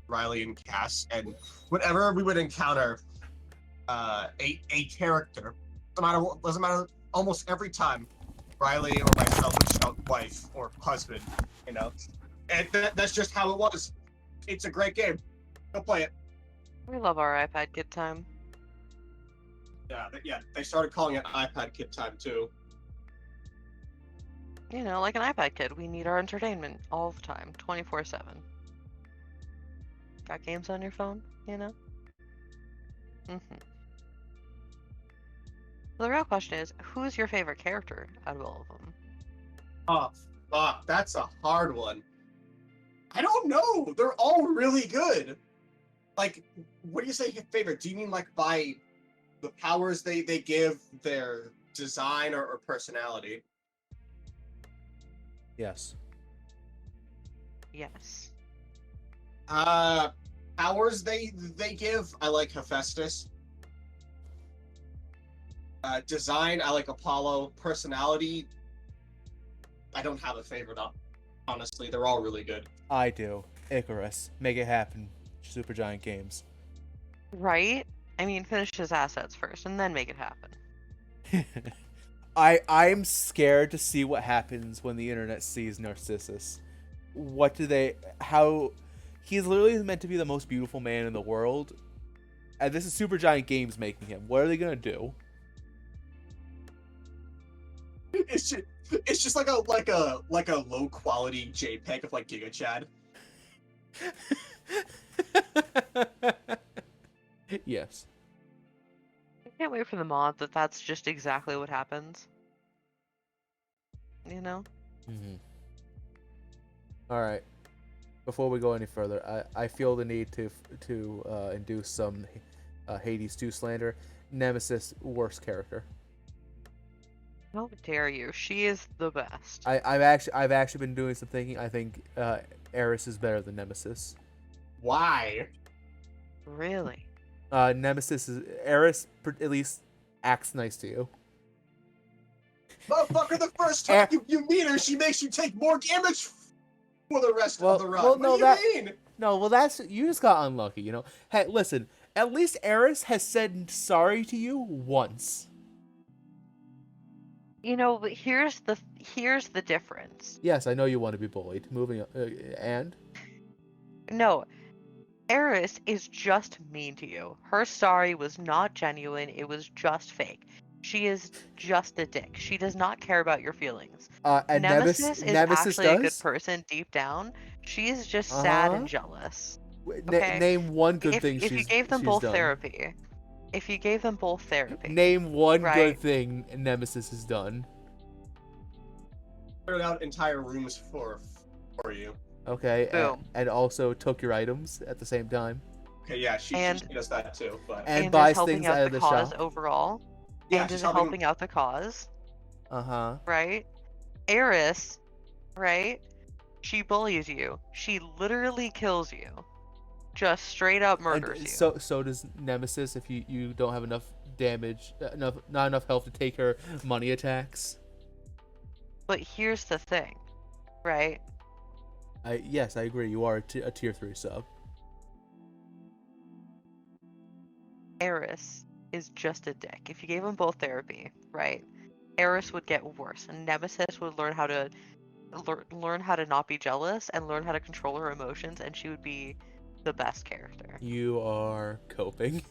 Speaker 2: Riley and Cass, and whenever we would encounter a character, doesn't matter, almost every time, Riley or myself would shout wife or husband, you know, and that's just how it was. It's a great game. Go play it.
Speaker 3: We love our iPad kid time.
Speaker 2: Yeah. They started calling it iPad Kid Time too.
Speaker 3: You know, like an iPad kid, we need our entertainment all the time, 24/7. Got games on your phone, you know? The real question is, who's your favorite character out of all of them?
Speaker 2: Oh, fuck, that's a hard one. I don't know. They're all really good. Like, what do you say your favorite? Do you mean like by the powers they give, their design, or personality?
Speaker 1: Yes.
Speaker 3: Yes.
Speaker 2: Powers they give, I like Hephaestus. Design, I like Apollo. Personality, I don't have a favorite. Honestly, they're all really good.
Speaker 1: I do. Icarus. Make it happen. Supergiant Games.
Speaker 3: Right? I mean, finish his assets first and then make it happen.
Speaker 1: I'm scared to see what happens when the internet sees Narcissus. What do they... How... He's literally meant to be the most beautiful man in the world. And this is Supergiant Games making him. What are they gonna do?
Speaker 2: It's just like a low quality JPEG of like Giga Chad.
Speaker 1: Yes.
Speaker 3: I can't wait for the mod that's just exactly what happens. You know?
Speaker 1: Mm-hmm. All right. Before we go any further, I feel the need to induce some Hades 2 slander. Nemesis, worst character.
Speaker 3: How dare you? She is the best.
Speaker 1: I've actually been doing some thinking. I think Eris is better than Nemesis.
Speaker 2: Why?
Speaker 3: Really?
Speaker 1: Nemesis is Eris at least acts nice to you.
Speaker 2: Motherfucker, the first time you meet her, she makes you take more damage for the rest of the run.
Speaker 1: Well, no,
Speaker 2: what do you mean?
Speaker 1: No, well, that's you just got unlucky, you know. Hey, listen, at least Eris has said sorry to you once.
Speaker 3: You know, but here's the difference.
Speaker 1: Yes, I know you want to be bullied. Moving and
Speaker 3: No, Eris is just mean to you. Her sorry was not genuine. It was just fake. She is just a dick. She does not care about your feelings.
Speaker 1: and
Speaker 3: Nemesis is
Speaker 1: Nemesis
Speaker 3: actually
Speaker 1: does?
Speaker 3: a good person deep down. She is just sad and jealous. Okay?
Speaker 1: Name one good thing
Speaker 3: if you gave them both
Speaker 1: done.
Speaker 3: therapy. If you gave them both therapy.
Speaker 1: Name one
Speaker 3: right?
Speaker 1: good thing Nemesis has done.
Speaker 2: Cleared out entire rooms for you.
Speaker 1: Okay,
Speaker 3: Boom.
Speaker 1: and also took your items at the same time.
Speaker 2: Okay, yeah, she does that too. But
Speaker 1: And buys
Speaker 3: is helping
Speaker 1: things
Speaker 3: out
Speaker 1: out of the
Speaker 3: cause
Speaker 1: shop.
Speaker 3: overall.
Speaker 2: yeah,
Speaker 3: And
Speaker 2: she's
Speaker 3: is helping out the cause.
Speaker 1: Uh-huh.
Speaker 3: Right? Eris, right? She bullies you. She literally kills you. Just straight up murders
Speaker 1: And
Speaker 3: you.
Speaker 1: so does Nemesis if you don't have enough damage, not enough health to take her money attacks.
Speaker 3: But here's the thing, right?
Speaker 1: Yes, I agree. You are a tier 3 sub.
Speaker 3: Eris is just a dick. If you gave them both therapy, right? Eris would get worse, and Nemesis would learn how to learn how to not be jealous and learn how to control her emotions, and she would be the best character.
Speaker 1: You are coping.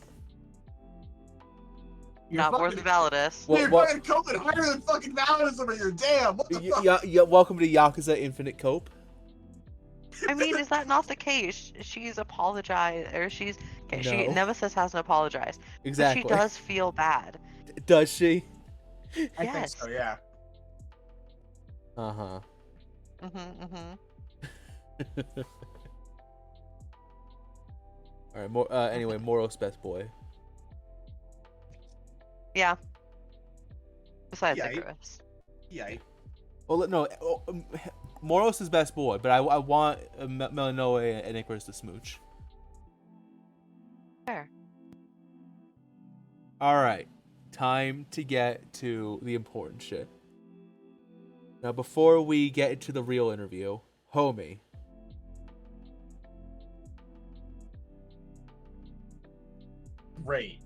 Speaker 3: Not more than Validus.
Speaker 2: You're fucking coping higher than fucking Validus over here. Damn. What the fuck?
Speaker 1: Welcome to Yakuza Infinite Cope.
Speaker 3: I mean, is that not the case? She's apologized, or she's okay.
Speaker 1: No.
Speaker 3: Nemesis hasn't apologized.
Speaker 1: Exactly.
Speaker 3: But she does feel bad.
Speaker 1: Does she?
Speaker 2: I think
Speaker 3: Yes.
Speaker 2: so, yeah.
Speaker 1: Uh-huh. All right. Anyway, Moros best boy.
Speaker 3: Yeah. Besides
Speaker 2: Yeah,
Speaker 3: Icarus.
Speaker 2: Yeah.
Speaker 1: Well, no, Moros is best boy, but I want Melanoa and Icarus to smooch.
Speaker 3: Fair.
Speaker 1: All right, time to get to the important shit. Now, before we get into the real interview, homie,
Speaker 2: Great.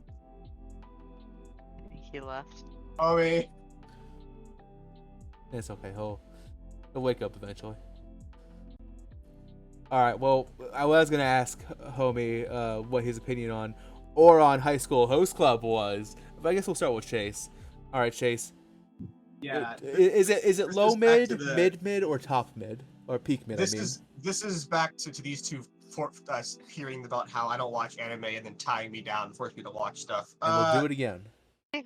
Speaker 3: He left.
Speaker 2: Homie.
Speaker 1: it's okay. He'll wake up eventually. All right. Well, I was gonna ask homie what his opinion on Oron High School Host Club was, but I guess we'll start with Chase. All right, Chase.
Speaker 2: Yeah.
Speaker 1: Is it
Speaker 2: this
Speaker 1: low
Speaker 2: is back to
Speaker 1: mid,
Speaker 2: the-
Speaker 1: mid, or top mid, or peak mid?
Speaker 2: This
Speaker 1: I mean,
Speaker 2: is back to these two for us hearing about how I don't watch anime and then tying me down and forcing me to watch stuff.
Speaker 1: and we'll do it again.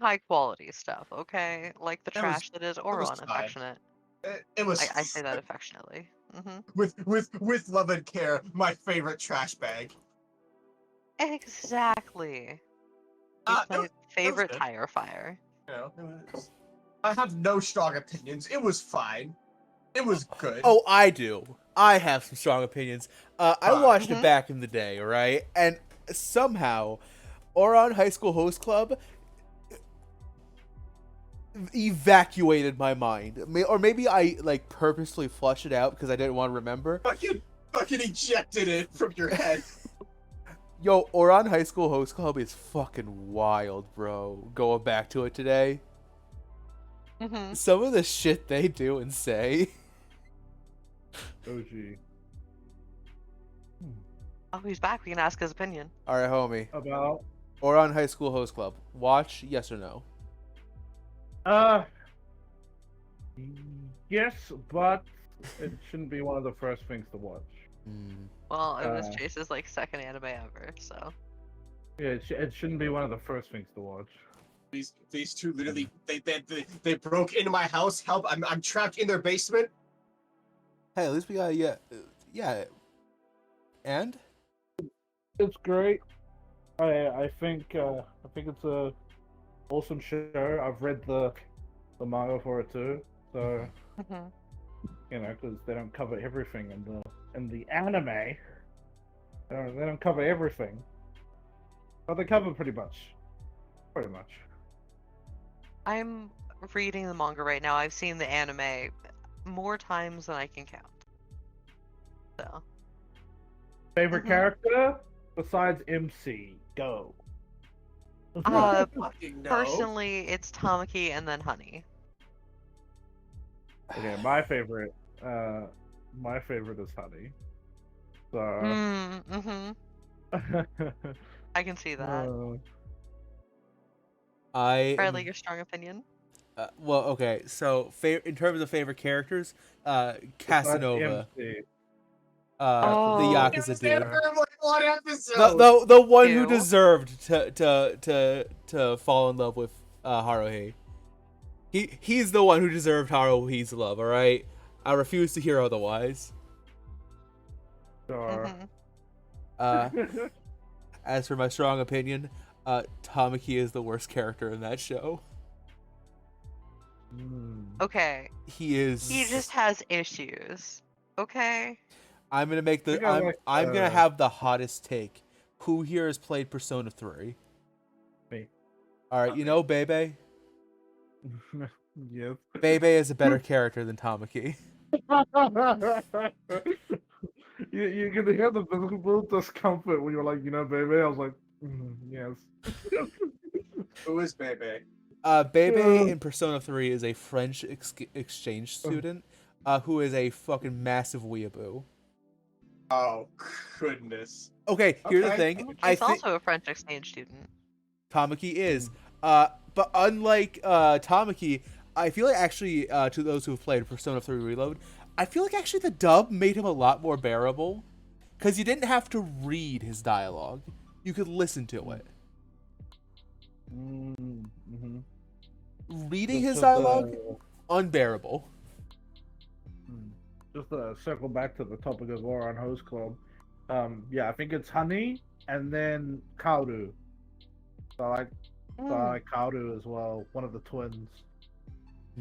Speaker 3: High quality stuff, okay? Like the
Speaker 2: It was-
Speaker 3: trash that is
Speaker 2: was
Speaker 3: Oron,
Speaker 2: fine.
Speaker 3: affectionate.
Speaker 2: It was
Speaker 3: I say that affectionately.
Speaker 2: with love and care, my favorite trash bag.
Speaker 3: Exactly.
Speaker 2: Uh,
Speaker 3: He's my
Speaker 2: it
Speaker 3: favorite
Speaker 2: good.
Speaker 3: tire fire.
Speaker 2: You know, I have no strong opinions. It was fine. It was good.
Speaker 1: Oh, I do. I have some strong opinions. I watched it
Speaker 3: Mhm.
Speaker 1: back in the day, right? And somehow, Oron High School Host Club evacuated my mind. Or maybe I like purposely flushed it out because I didn't want to remember.
Speaker 2: fucking ejected it from your head.
Speaker 1: Yo, Oron High School Host Club is fucking wild, bro. Going back to it today.
Speaker 3: hmm
Speaker 1: Some of the shit they do and say.
Speaker 4: OG.
Speaker 3: Oh, he's back. We can ask his opinion.
Speaker 1: Alright, homie.
Speaker 4: About
Speaker 1: Oron High School Host Club. Watch, yes or no?
Speaker 4: yes, but it shouldn't be one of the first things to watch.
Speaker 3: Well, it was
Speaker 4: Uh.
Speaker 3: Chase's like second anime ever, so.
Speaker 4: Yeah, it shouldn't be one of the first things to watch.
Speaker 2: These two literally they broke into my house. Help! I'm trapped in their basement.
Speaker 1: Hey, at least we got yeah. And
Speaker 4: It's great. I think it's a awesome show. I've read the manga for it too, so
Speaker 3: Mhm.
Speaker 4: you know, because they don't cover everything in the anime. They don't cover everything, but they cover pretty much. Pretty much.
Speaker 3: I'm reading the manga right now. I've seen the anime more times than I can count. So.
Speaker 4: Favorite
Speaker 3: Mhm.
Speaker 4: character besides MC? Go.
Speaker 2: Fucking no.
Speaker 3: Personally, it's Tamaki and then Honey.
Speaker 4: Okay, my favorite is Honey. So.
Speaker 3: Mm-hmm. I can see that. Bradley, your strong opinion?
Speaker 1: well, okay. So, in terms of favorite characters, Casanova,
Speaker 4: MC.
Speaker 1: the
Speaker 3: Oh.
Speaker 1: Yakuza dude,
Speaker 2: Like one episode.
Speaker 1: the one who
Speaker 3: Ew.
Speaker 1: deserved to fall in love with Haruhi. He's the one who deserved Haruhi's love. All right, I refuse to hear otherwise.
Speaker 4: Sure.
Speaker 3: Mhm.
Speaker 1: As for my strong opinion, Tamaki is the worst character in that show.
Speaker 3: Okay,
Speaker 1: He is.
Speaker 3: he just has issues. Okay.
Speaker 1: I'm gonna make the.
Speaker 4: think I
Speaker 1: I'm
Speaker 4: like,
Speaker 1: gonna have the hottest take. Who here has played Persona 3?
Speaker 4: Me.
Speaker 1: All right, you know Bebe.
Speaker 4: Yes.
Speaker 1: Bebe is a better character than Tamaki.
Speaker 4: you can hear the visible discomfort when you're like, you know, baby. I was like, yes.
Speaker 2: Who is Bebe?
Speaker 1: Bebe in Persona 3 is a French exchange student who is a fucking massive weeaboo.
Speaker 2: Oh goodness.
Speaker 1: Okay, here's the
Speaker 2: Okay.
Speaker 1: thing.
Speaker 3: He's
Speaker 1: I think
Speaker 3: also a French exchange student.
Speaker 1: Tamaki is. But unlike Tamaki, I feel like actually, to those who have played Persona 3 Reload, I feel like actually the dub made him a lot more bearable. Because you didn't have to read his dialogue. You could listen to it.
Speaker 4: Mm-hmm.
Speaker 1: Reading his dialogue, unbearable.
Speaker 4: Just to circle back to the topic of War on Host Club. Yeah, I think it's Honey and then Kaoru. So I like Kaoru as well, one of the twins.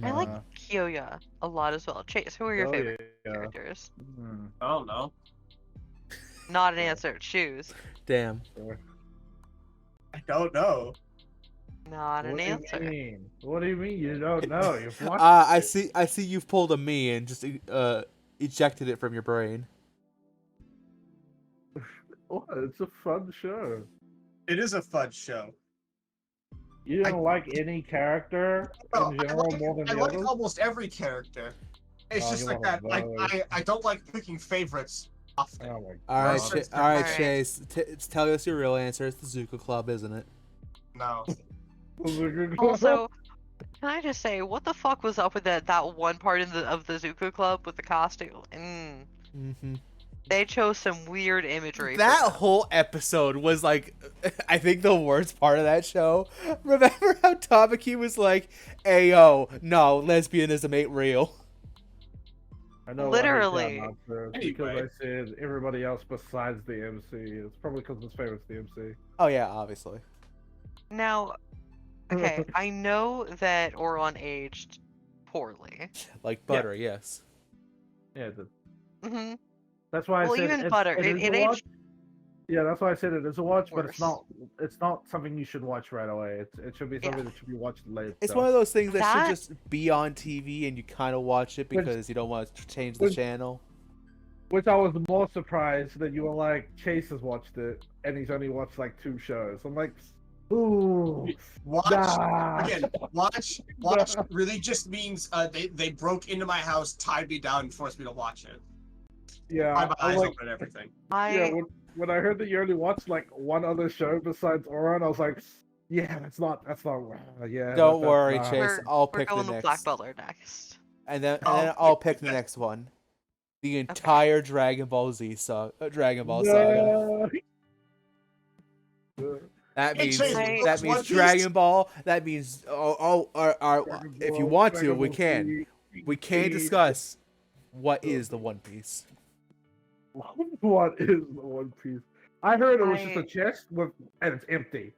Speaker 3: I like
Speaker 4: Nah.
Speaker 3: Kyoya a lot as well. Chase, who are your
Speaker 4: Oh,
Speaker 3: favorite
Speaker 4: yeah.
Speaker 3: characters?
Speaker 4: Hmm.
Speaker 2: I don't know.
Speaker 3: Not an answer. Choose.
Speaker 1: Damn.
Speaker 2: I don't know.
Speaker 3: Not an
Speaker 4: What do you
Speaker 3: answer.
Speaker 4: mean? What do you mean you don't know? You've watched
Speaker 1: I
Speaker 4: it.
Speaker 1: see you've pulled a me and just ejected it from your brain.
Speaker 4: What? It's a fun show.
Speaker 2: It is a fun show.
Speaker 4: You don't like any character
Speaker 2: No,
Speaker 4: in general more than
Speaker 2: I
Speaker 4: the
Speaker 2: like
Speaker 4: others?
Speaker 2: almost every character. It's
Speaker 4: Oh,
Speaker 2: just
Speaker 4: you
Speaker 2: like
Speaker 4: want
Speaker 2: that.
Speaker 4: a vote.
Speaker 2: I don't like picking favorites often.
Speaker 4: Oh my
Speaker 1: All right,
Speaker 2: Most
Speaker 1: all right,
Speaker 3: Alright.
Speaker 1: Chase. Tell us your real answer. It's the Zuko Club, isn't it?
Speaker 2: No.
Speaker 3: Also, can I just say, what the fuck was up with that one part of the Zuko Club with the costume?
Speaker 1: Mm-hmm.
Speaker 3: They chose some weird imagery.
Speaker 1: That
Speaker 3: for
Speaker 1: whole episode was like, I think the worst part of that show. Remember how Tamaki was like, "Ayo, no, lesbianism ain't real."
Speaker 4: I know
Speaker 3: Literally.
Speaker 4: why he got answer. It's
Speaker 2: Anyway.
Speaker 4: because I said everybody else besides the MC. It's probably because his favorite's the MC.
Speaker 1: Oh yeah, obviously.
Speaker 3: Now, okay, I know that Oron aged poorly.
Speaker 1: Like butter, yes.
Speaker 4: Yeah,
Speaker 3: hmm
Speaker 4: that's why I
Speaker 3: Well,
Speaker 4: said
Speaker 3: even butter,
Speaker 4: it
Speaker 3: it
Speaker 4: is a watch.
Speaker 3: aged
Speaker 4: Yeah, that's why I said it is a watch, but
Speaker 3: worse.
Speaker 4: it's not something you should watch right away. It should be something that should be watched later.
Speaker 1: It's one of those things that
Speaker 3: That-
Speaker 1: should just be on TV and you kind of watch it because you don't want to change the
Speaker 4: Which-
Speaker 1: channel.
Speaker 4: Which I was more surprised that you were like, Chase has watched it, and he's only watched like 2 shows. I'm like, ooh,
Speaker 2: Watch
Speaker 4: nah.
Speaker 2: again. Watch really just means they broke into my house, tied me down, and forced me to watch it.
Speaker 4: Yeah,
Speaker 2: I had my
Speaker 4: I'm
Speaker 2: eyes
Speaker 4: like,
Speaker 2: open and everything.
Speaker 4: yeah. When I heard that you only watched like one other show besides Oran, I was like, yeah, that's not, yeah.
Speaker 1: Don't
Speaker 4: that's
Speaker 1: worry,
Speaker 4: not-
Speaker 1: Chase.
Speaker 3: we're,
Speaker 1: I'll
Speaker 3: we're
Speaker 1: pick the
Speaker 3: going with Black
Speaker 1: next,
Speaker 3: Butler next.
Speaker 1: and then
Speaker 2: Oh,
Speaker 1: I'll pick the next one. The entire Dragon Ball Z Dragon Ball saga.
Speaker 4: No.
Speaker 1: That
Speaker 2: Hey,
Speaker 1: means
Speaker 2: Chase,
Speaker 3: I-
Speaker 2: One Piece?
Speaker 1: Dragon Ball. That means if you want to,
Speaker 4: Dragon
Speaker 1: we
Speaker 4: Ball
Speaker 1: can.
Speaker 4: Z,
Speaker 1: We can discuss what is the One Piece.
Speaker 4: What is the One Piece? I heard it was just a
Speaker 3: I-
Speaker 4: chest and it's empty.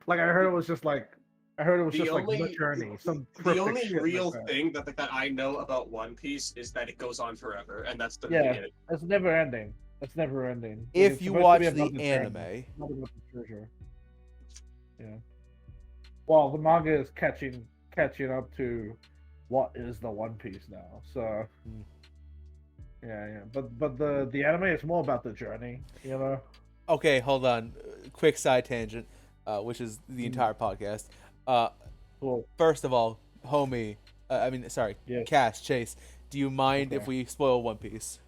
Speaker 4: Like I heard it was just like
Speaker 2: The
Speaker 4: like
Speaker 2: only-
Speaker 4: the journey. Some
Speaker 2: The
Speaker 4: cryptic
Speaker 2: only
Speaker 4: shit
Speaker 2: real
Speaker 4: like that.
Speaker 2: thing that I know about One Piece is that it goes on forever, and that's the
Speaker 4: Yeah.
Speaker 2: beginning.
Speaker 4: It's never ending. It's never ending.
Speaker 1: If
Speaker 4: It's
Speaker 1: you
Speaker 4: supposed to
Speaker 1: watch
Speaker 4: be
Speaker 1: the
Speaker 4: about journey,
Speaker 1: anime,
Speaker 4: not about the treasure. Yeah. Well, the manga is catching up to what is the One Piece now. So.
Speaker 1: Hmm.
Speaker 4: Yeah. But the anime is more about the journey. You know.
Speaker 1: okay, hold on. Quick side tangent, which is the entire podcast.
Speaker 4: Cool.
Speaker 1: First of all, homie,
Speaker 4: Yeah.
Speaker 1: Cash, Chase, do you mind if
Speaker 4: Okay.
Speaker 1: we spoil One Piece?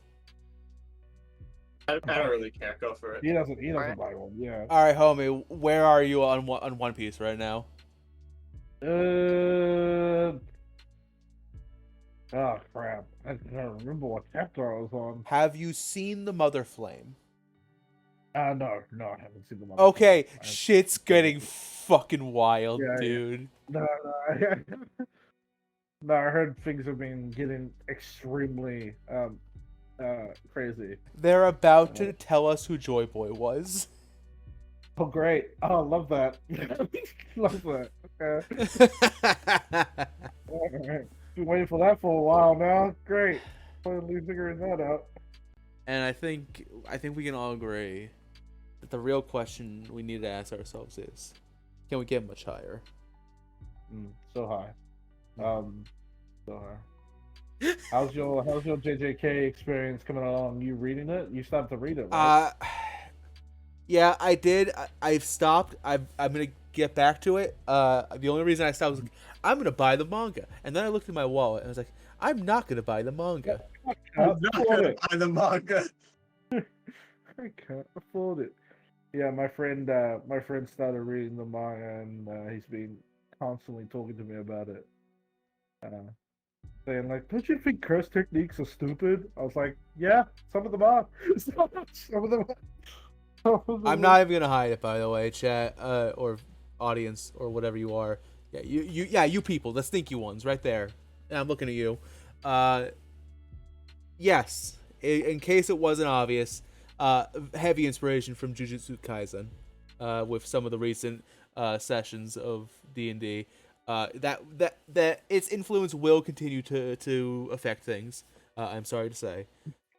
Speaker 2: I don't really care. Go for it.
Speaker 4: He doesn't
Speaker 3: Alright.
Speaker 4: buy one. Yeah.
Speaker 1: All right, homie, where are you on One Piece right now?
Speaker 4: Oh crap! I don't remember what chapter I was on.
Speaker 1: Have you seen the Mother Flame?
Speaker 4: No, I haven't seen the one.
Speaker 1: Okay, shit's getting fucking wild,
Speaker 4: Yeah, yeah.
Speaker 1: dude.
Speaker 4: No, no, I heard things have been getting extremely crazy.
Speaker 1: They're about to tell us who Joy Boy was.
Speaker 4: Oh great! Oh, love that. Love that. Okay. Alright. Been waiting for that for a while now. Great. Finally figuring that out.
Speaker 1: And I think we can all agree that the real question we need to ask ourselves is, can we get much higher?
Speaker 4: So high. So high. How's your JJK experience coming along? You reading it? You started to read it, right?
Speaker 1: Yeah, I did. I've stopped. I'm gonna get back to it. The only reason I stopped was like, I'm gonna buy the manga, and then I looked at my wallet and I was like, I'm not gonna buy the manga.
Speaker 2: I'm not gonna buy the manga.
Speaker 4: I can't afford it. Yeah, my friend started reading the manga, and he's been constantly talking to me about it. Saying like, don't you think curse techniques are stupid? I was like, yeah, some of them are. Some of them are.
Speaker 1: I'm not even gonna hide it, by the way, chat, or audience, or whatever you are. Yeah, you people, the stinky ones, right there. And I'm looking at you. Yes, in case it wasn't obvious, heavy inspiration from Jujutsu Kaisen, with some of the recent sessions of D&D. that its influence will continue to affect things. I'm sorry to say.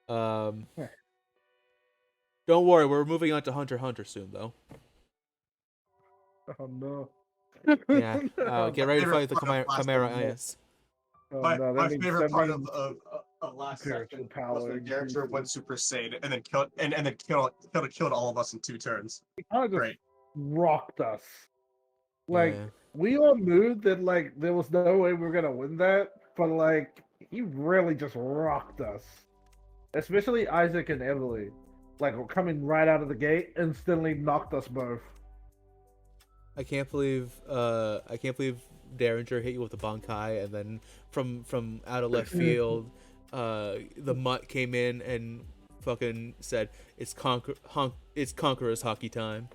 Speaker 1: Don't worry, we're moving on to Hunter x Hunter soon, though.
Speaker 4: Oh no.
Speaker 1: Yeah, get ready to
Speaker 2: favorite
Speaker 1: fight the
Speaker 2: part of last
Speaker 1: Chimera
Speaker 4: episode.
Speaker 1: Ice.
Speaker 4: Oh
Speaker 2: My,
Speaker 4: no,
Speaker 2: my
Speaker 4: that means
Speaker 2: favorite part
Speaker 4: sending
Speaker 2: of last
Speaker 4: spiritual
Speaker 2: section
Speaker 4: power
Speaker 2: was when the character
Speaker 4: increases.
Speaker 2: went Super Saiyan and then killed all of us in 2 turns.
Speaker 4: He kind of just
Speaker 2: Great.
Speaker 4: rocked us. Like
Speaker 1: Yeah.
Speaker 4: we all knew that like there was no way we were gonna win that, but like he really just rocked us. Especially Isaac and Emily. Like coming right out of the gate, instantly knocked us both.
Speaker 1: I can't believe Derringer hit you with the Bankai, and then from out of left field, the Mutt came in and fucking said it's Conqueror's hockey time.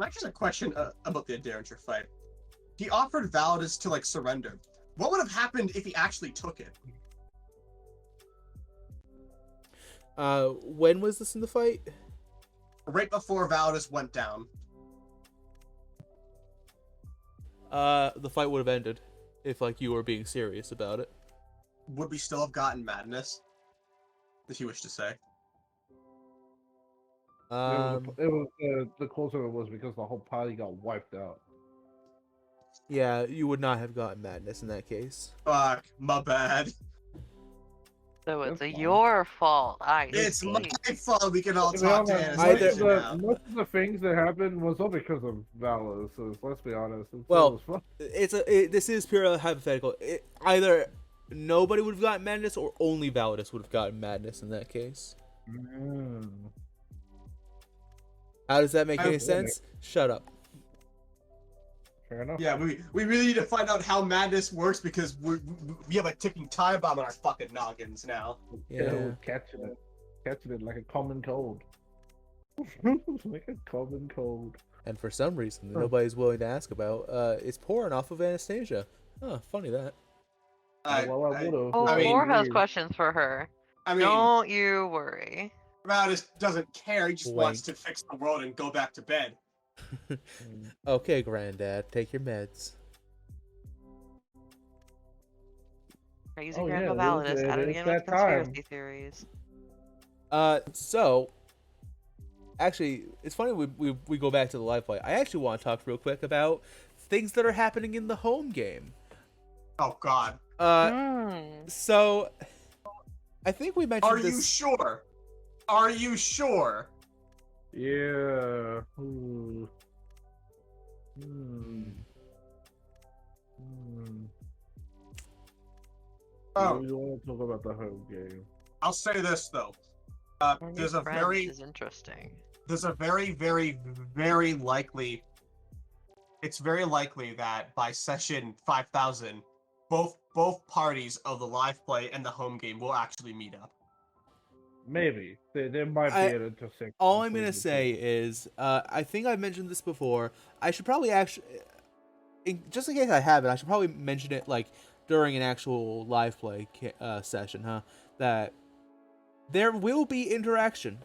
Speaker 2: Actually, a question about the Derringer fight. He offered Validus to like surrender. What would have happened if he actually took it?
Speaker 1: When was this in the fight?
Speaker 2: Right before Validus went down.
Speaker 1: The fight would have ended if like you were being serious about it.
Speaker 2: Would we still have gotten Madness? If you wish to say.
Speaker 4: It was the closer it was because the whole party got wiped out.
Speaker 1: Yeah, you would not have gotten Madness in that case.
Speaker 2: Fuck, my bad.
Speaker 3: So it's
Speaker 4: That's fine.
Speaker 3: your fault.
Speaker 2: It's
Speaker 3: see.
Speaker 2: my fault we can all
Speaker 4: To be
Speaker 2: talk to
Speaker 4: honest,
Speaker 2: Anastasia
Speaker 4: most
Speaker 2: now.
Speaker 4: of the things that happened was all because of Valor. So let's be honest.
Speaker 1: Well,
Speaker 4: it was
Speaker 1: this is purely hypothetical. Either nobody would have gotten Madness, or only Validus would have gotten Madness in that case.
Speaker 4: fun.
Speaker 1: How does that make
Speaker 2: I
Speaker 1: any
Speaker 2: wouldn't.
Speaker 1: sense? Shut up.
Speaker 4: Fair enough.
Speaker 2: Yeah, we really need to find out how Madness works because we have a ticking time bomb on our fucking noggins now.
Speaker 1: Yeah.
Speaker 4: We're catching it like a common cold. Like a common cold.
Speaker 1: And for some reason that nobody's willing to ask about, it's pouring off of Anastasia. Huh, funny that.
Speaker 2: I
Speaker 4: Well, I would've.
Speaker 3: Oh,
Speaker 2: I mean-
Speaker 3: Moore has questions for her.
Speaker 2: mean,
Speaker 3: Don't you worry.
Speaker 2: Madness doesn't care. He just
Speaker 1: Wink.
Speaker 2: wants to fix the world and go back to bed.
Speaker 1: Okay, Granddad, take your meds.
Speaker 3: Crazy
Speaker 4: Oh,
Speaker 3: Grandpa
Speaker 4: yeah, it is-
Speaker 3: Validus at
Speaker 4: it
Speaker 3: it
Speaker 4: is
Speaker 3: again with
Speaker 4: that time.
Speaker 3: conspiracy theories.
Speaker 1: So actually, it's funny we go back to the live play. I actually want to talk real quick about things that are happening in the home game.
Speaker 2: Oh God.
Speaker 1: So I think we mentioned
Speaker 2: Are
Speaker 1: this.
Speaker 2: you sure? Are you sure?
Speaker 4: Yeah. Ooh.
Speaker 2: Oh,
Speaker 4: We want to talk about the home game.
Speaker 2: I'll say this though.
Speaker 3: Finding
Speaker 2: There's a
Speaker 3: friends
Speaker 2: very
Speaker 3: is interesting.
Speaker 2: very likely. It's very likely that by session 5000, both parties of the live play and the home game will actually meet up.
Speaker 4: Maybe there might be an intersection.
Speaker 1: All I'm gonna
Speaker 4: between the
Speaker 1: say is, I think I mentioned this before. I should probably actually, just in case I haven't, I should probably mention it like during an actual live play session, huh? That there will be interaction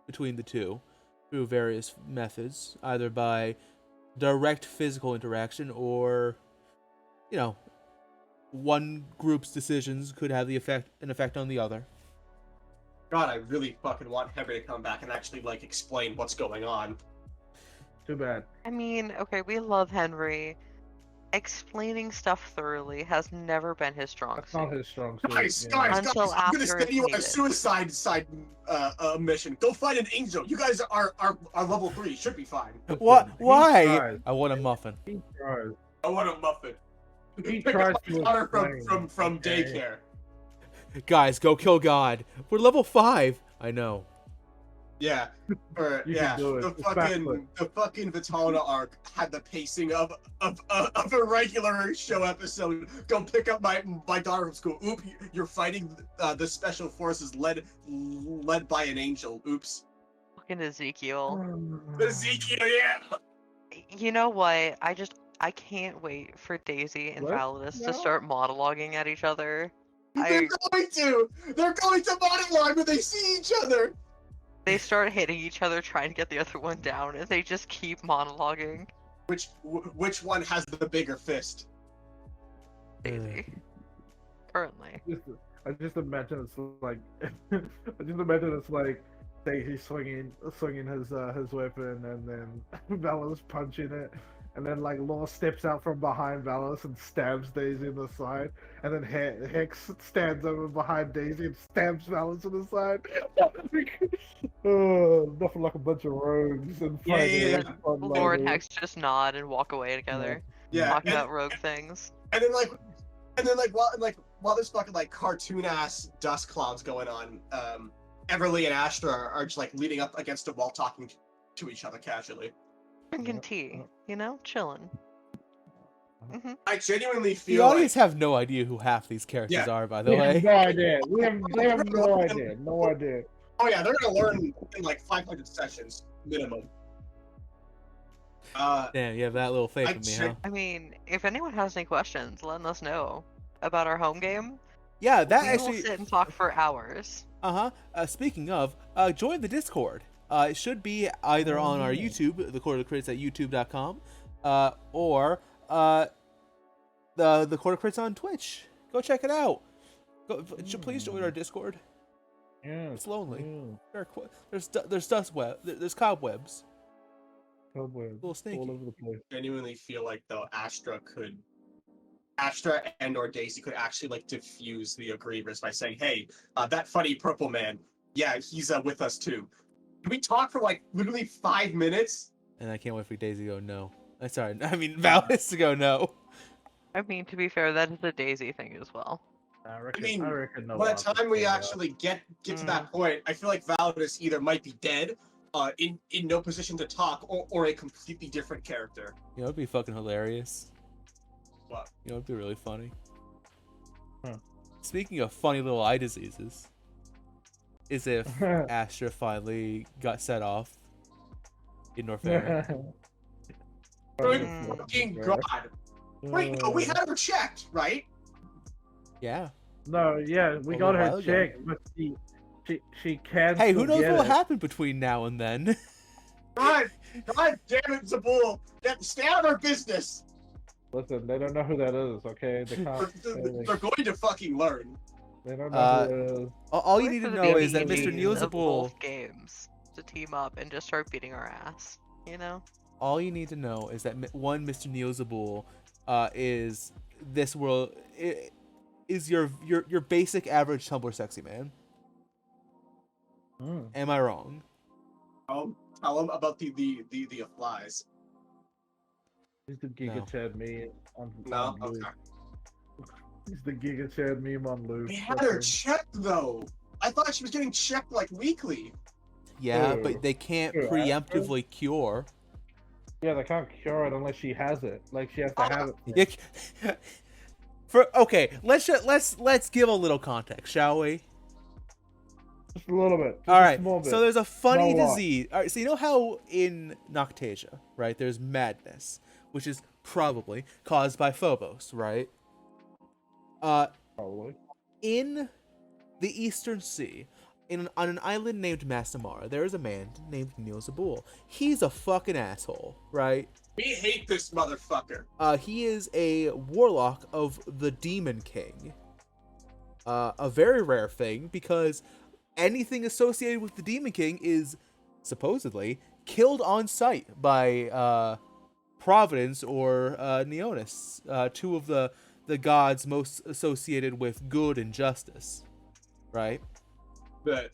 Speaker 1: between the two through various methods, either by direct physical interaction or, you know, one group's decisions could have an effect on the other.
Speaker 2: God, I really fucking want Henry to come back and actually like explain what's going on.
Speaker 4: Too bad.
Speaker 3: I mean, okay, we love Henry. Explaining stuff thoroughly has never been his strong
Speaker 4: That's
Speaker 3: suit.
Speaker 4: not his strong suit.
Speaker 2: Guys,
Speaker 4: yeah.
Speaker 2: guys,
Speaker 3: Until
Speaker 2: I'm gonna
Speaker 3: after
Speaker 2: send
Speaker 3: it's
Speaker 2: you on a
Speaker 3: needed.
Speaker 2: suicide side mission. Go find an angel. You guys are level 3. Should be fine.
Speaker 1: What?
Speaker 4: He
Speaker 1: Why?
Speaker 4: tries.
Speaker 1: I want a muffin.
Speaker 4: He tries.
Speaker 2: I want a muffin.
Speaker 4: He
Speaker 2: Pick
Speaker 4: tries
Speaker 2: up my
Speaker 4: to
Speaker 2: daughter
Speaker 4: explain,
Speaker 2: from
Speaker 4: okay?
Speaker 2: daycare.
Speaker 1: Guys, go kill God. We're level 5. I know.
Speaker 2: Yeah, or
Speaker 4: You
Speaker 2: yeah,
Speaker 4: can do it.
Speaker 2: the
Speaker 4: It's
Speaker 2: fucking Vitona arc had the pacing of a regular show episode. Go pick up my daughter from school. Oop, you're fighting the special forces led by an angel. Oops.
Speaker 3: Fucking Ezekiel.
Speaker 2: Ezekiel, yeah.
Speaker 3: You know what? I can't wait for Daisy and
Speaker 4: What?
Speaker 3: Validus
Speaker 4: No.
Speaker 3: to start monologuing at each other.
Speaker 2: They're going to monologue when they see each other.
Speaker 3: They start hitting each other trying to get the other one down, and they just keep monologuing.
Speaker 2: which one has the bigger fist?
Speaker 3: Daisy. Currently.
Speaker 4: I just imagine it's like I just imagine it's like Daisy swinging his weapon, and then Valor's punching it, and then like Law steps out from behind Valor and stabs Daisy in the side, and then Hex stands over behind Daisy and stabs Valor in the side. Oh, nothing like a bunch of rogues and
Speaker 2: Yeah,
Speaker 4: fighting.
Speaker 2: yeah,
Speaker 4: It's fun
Speaker 3: Lord
Speaker 4: level.
Speaker 3: Hex just nod and walk away together.
Speaker 2: Yeah,
Speaker 3: Talk about rogue things.
Speaker 2: and then while there's fucking like cartoon ass dust clouds going on, Everly and Astra are just like leaning up against a wall talking to each other casually.
Speaker 3: Drinking tea, you know, chilling.
Speaker 2: I genuinely
Speaker 1: The
Speaker 2: feel
Speaker 1: audience
Speaker 2: like
Speaker 1: have no idea who half these characters
Speaker 2: Yeah.
Speaker 1: are, by the
Speaker 4: We have
Speaker 1: way.
Speaker 4: no idea. They have no idea. No idea.
Speaker 2: oh yeah, they're gonna learn in like 500 sessions minimum.
Speaker 1: Damn, you have that little faith
Speaker 2: I
Speaker 1: in me,
Speaker 2: check-
Speaker 1: huh?
Speaker 3: I mean, if anyone has any questions, letting us know about our home game.
Speaker 1: Yeah, that
Speaker 3: We
Speaker 1: actually.
Speaker 3: will sit and talk for hours.
Speaker 1: Speaking of, join the Discord. It should be either on our YouTube, the Court of the Crits at youtube.com, or the Court of Crits on Twitch. Go check it out. Please join our Discord.
Speaker 4: Yeah.
Speaker 1: It's lonely.
Speaker 4: Yeah.
Speaker 1: There's dust web. There's cobwebs.
Speaker 4: Cobwebs
Speaker 1: Little sneaky.
Speaker 4: all over the place.
Speaker 2: genuinely feel like though Astra and or Daisy could actually like diffuse the Grievous by saying, "Hey, that funny purple man, yeah, he's with us too." Can we talk for like literally 5 minutes?
Speaker 1: And I can't wait for Daisy to go no. Sorry, I mean Valis to go no.
Speaker 3: I mean, to be fair, that is a Daisy thing as well.
Speaker 4: I reckon.
Speaker 2: mean,
Speaker 4: I reckon. No
Speaker 2: By the
Speaker 4: answer's
Speaker 2: time we
Speaker 4: coming up.
Speaker 2: actually get to that point, I feel like Validus either might be dead, in no position to talk, or a completely different character.
Speaker 1: You know, it'd be fucking hilarious.
Speaker 2: What?
Speaker 1: You know, it'd be really funny.
Speaker 4: Huh.
Speaker 1: Speaking of funny little eye diseases, is if Astra finally got set off in Norfair.
Speaker 2: Good
Speaker 3: Mm.
Speaker 2: fucking god! Wait, no, we had her checked, right?
Speaker 1: Yeah.
Speaker 4: No, yeah, we
Speaker 1: A
Speaker 4: got
Speaker 1: little while
Speaker 4: her
Speaker 1: ago.
Speaker 4: checked, but she can.
Speaker 1: Hey, who
Speaker 4: still
Speaker 1: knows
Speaker 4: get
Speaker 1: what'll
Speaker 4: it.
Speaker 1: happen between now and then?
Speaker 2: God damn it, Zabul! Stay out of our business.
Speaker 4: Listen, they don't know who that is. Okay, they
Speaker 2: They're,
Speaker 4: can't.
Speaker 2: they're going to fucking learn.
Speaker 4: They don't know who it is.
Speaker 1: All you
Speaker 3: Wait
Speaker 1: need to
Speaker 3: for the
Speaker 1: know is that
Speaker 3: BBs
Speaker 1: Mr. Neil
Speaker 3: of
Speaker 1: Zabul.
Speaker 3: both games to team up and just start beating our ass. You know.
Speaker 1: All you need to know is that one Mr. Neil Zabul is this world is your basic average Tumblr sexy man.
Speaker 4: Mm.
Speaker 1: Am I wrong?
Speaker 2: Tell them about the flies.
Speaker 4: He's the Giga
Speaker 1: No.
Speaker 4: Chad meme on
Speaker 2: No,
Speaker 4: loop.
Speaker 2: okay.
Speaker 4: He's the Giga Chad meme on loop.
Speaker 2: We had
Speaker 4: That's
Speaker 2: her
Speaker 4: him.
Speaker 2: checked though. I thought she was getting checked like weekly.
Speaker 1: Yeah,
Speaker 4: Ew.
Speaker 1: but they can't
Speaker 4: Ew,
Speaker 1: preemptively cure.
Speaker 4: Yeah, they can't cure it unless she has it. Like she has to have it.
Speaker 1: Okay, let's give a little context, shall we?
Speaker 4: Just a little bit. Just
Speaker 1: All
Speaker 4: a
Speaker 1: right.
Speaker 4: small bit.
Speaker 1: So there's a funny
Speaker 4: Not a lot.
Speaker 1: disease. All right. So you know how in Noctasia, right? There's madness, which is probably caused by Phobos, right?
Speaker 4: Probably.
Speaker 1: In the Eastern Sea, on an island named Massamara, there is a man named Neil Zabul. He's a fucking asshole, right?
Speaker 2: We hate this motherfucker.
Speaker 1: He is a warlock of the Demon King. A very rare thing because anything associated with the Demon King is supposedly killed on sight by Providence or Neonis, two of the gods most associated with good and justice, right?
Speaker 2: But